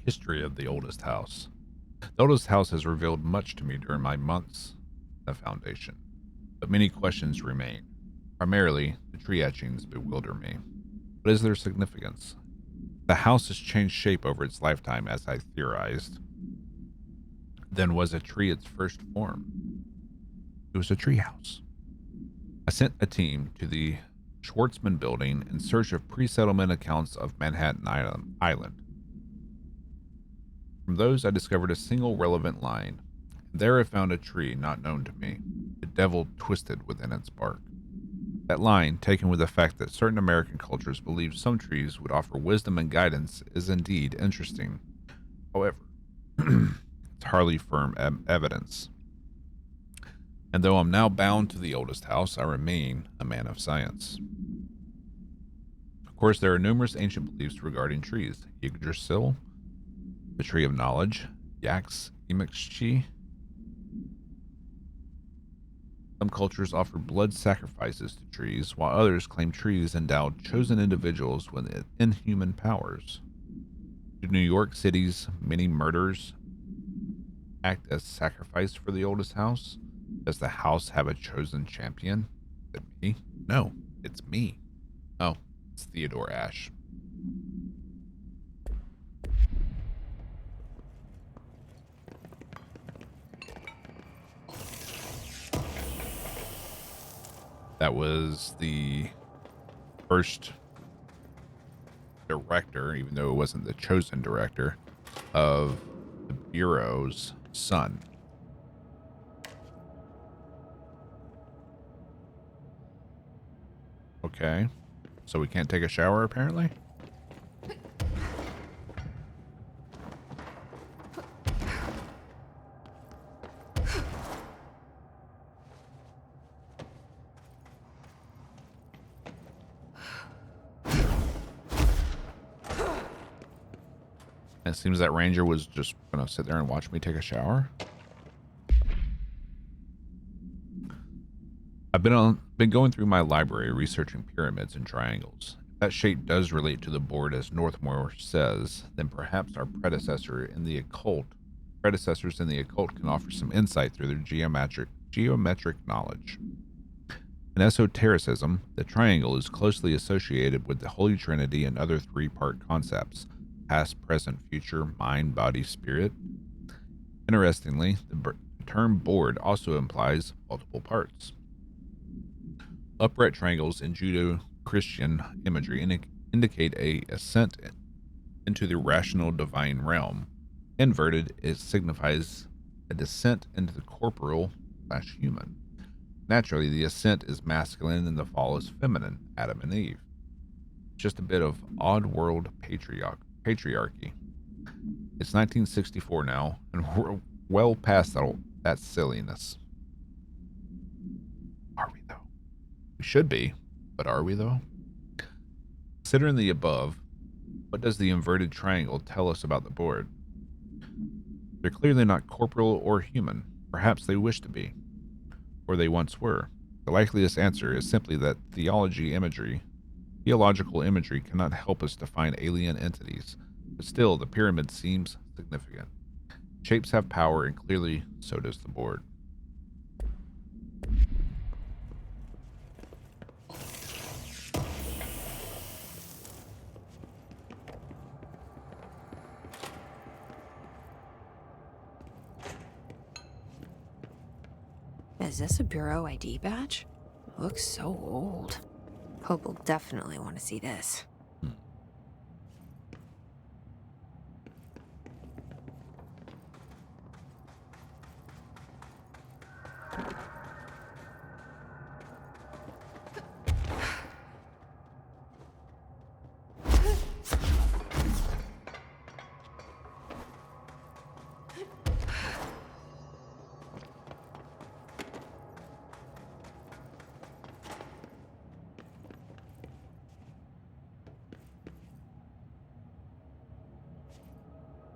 History of the oldest house. The oldest house has revealed much to me during my months at the Foundation, but many questions remain. Primarily, the tree etchings bewilder me. What is their significance? The house has changed shape over its lifetime, as I theorized. Then was a tree its first form? It was a tree house. I sent a team to the Schwartzman building in search of pre-settlement accounts of Manhattan Island. From those, I discovered a single relevant line. There I found a tree not known to me, the devil twisted within its bark. That line, taken with the fact that certain American cultures believe some trees would offer wisdom and guidance, is indeed interesting. However, it's hardly firm evidence. And though I'm now bound to the oldest house, I remain a man of science. Of course, there are numerous ancient beliefs regarding trees. Yggdrasil, the tree of knowledge, Yax Imikshi. Some cultures offer blood sacrifices to trees, while others claim trees endowed chosen individuals with inhuman powers. Do New York City's many murders act as sacrifice for the oldest house? Does the house have a chosen champion? Is it me? No, it's me. Oh, it's Theodore Ash. That was the first director, even though it wasn't the chosen director, of the Bureau's son. Okay. So we can't take a shower, apparently? It seems that Ranger was just gonna sit there and watch me take a shower. I've been going through my library researching pyramids and triangles. If that shape does relate to the board as Northmore says, then perhaps our predecessors in the occult can offer some insight through their geometric knowledge. In esotericism, the triangle is closely associated with the Holy Trinity and other three-part concepts: past, present, future, mind, body, spirit. Interestingly, the term board also implies multiple parts. Upright triangles in Judeo-Christian imagery indicate a ascent into the rational divine realm. Inverted, it signifies a descent into the corporeal/human. Naturally, the ascent is masculine and the fall is feminine, Adam and Eve. Just a bit of odd world patriarchy. It's 1964 now, and we're well past that silliness. Are we, though? We should be, but are we, though? Considering the above, what does the inverted triangle tell us about the board? They're clearly not corporeal or human. Perhaps they wish to be, or they once were. The likeliest answer is simply that theology imagery Geological imagery cannot help us to find alien entities, but still, the pyramid seems significant. Shapes have power, and clearly, so does the board. Is this a Bureau ID badge? Looks so old. Pope will definitely want to see this.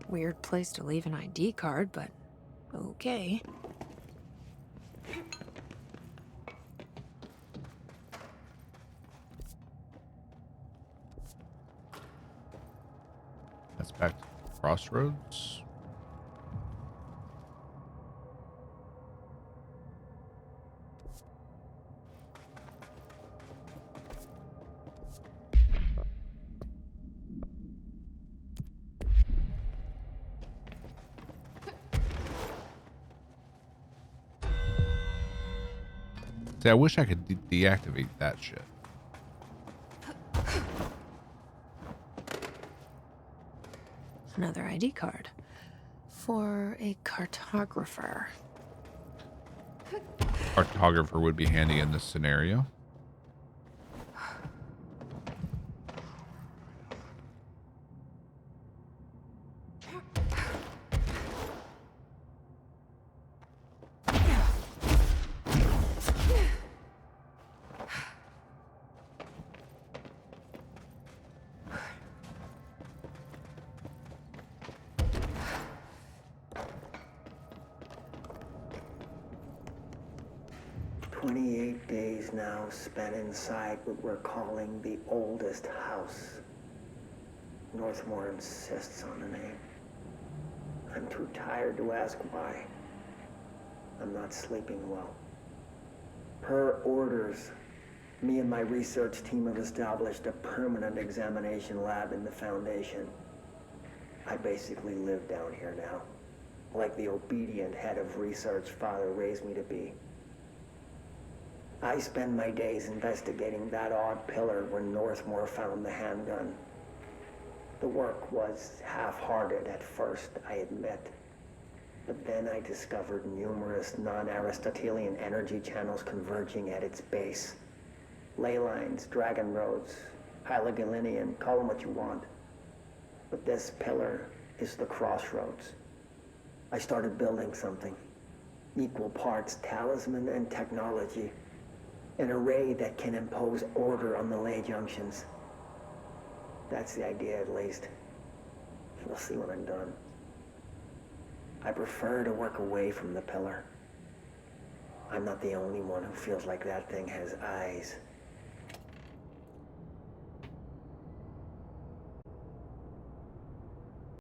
Weird place to leave an ID card, but okay. That's back to Crossroads. See, I wish I could deactivate that shit. Another ID card. For a cartographer. Cartographer would be handy in this scenario. Now spent inside what we're calling the oldest house. Northmore insists on the name. I'm too tired to ask why. I'm not sleeping well. Per orders, me and my research team have established a permanent examination lab in the Foundation. I basically live down here now, like the obedient head of research Father raised me to be. I spend my days investigating that odd pillar where Northmore found the handgun. The work was half-hearted at first, I admit. But then I discovered numerous non-Aristotelian energy channels converging at its base. Ley lines, dragon roads, Hylogalinian, call them what you want. But this pillar is the crossroads. I started building something. Equal parts talisman and technology. An array that can impose order on the ley junctions. That's the idea, at least. We'll see when I'm done. I prefer to work away from the pillar. I'm not the only one who feels like that thing has eyes.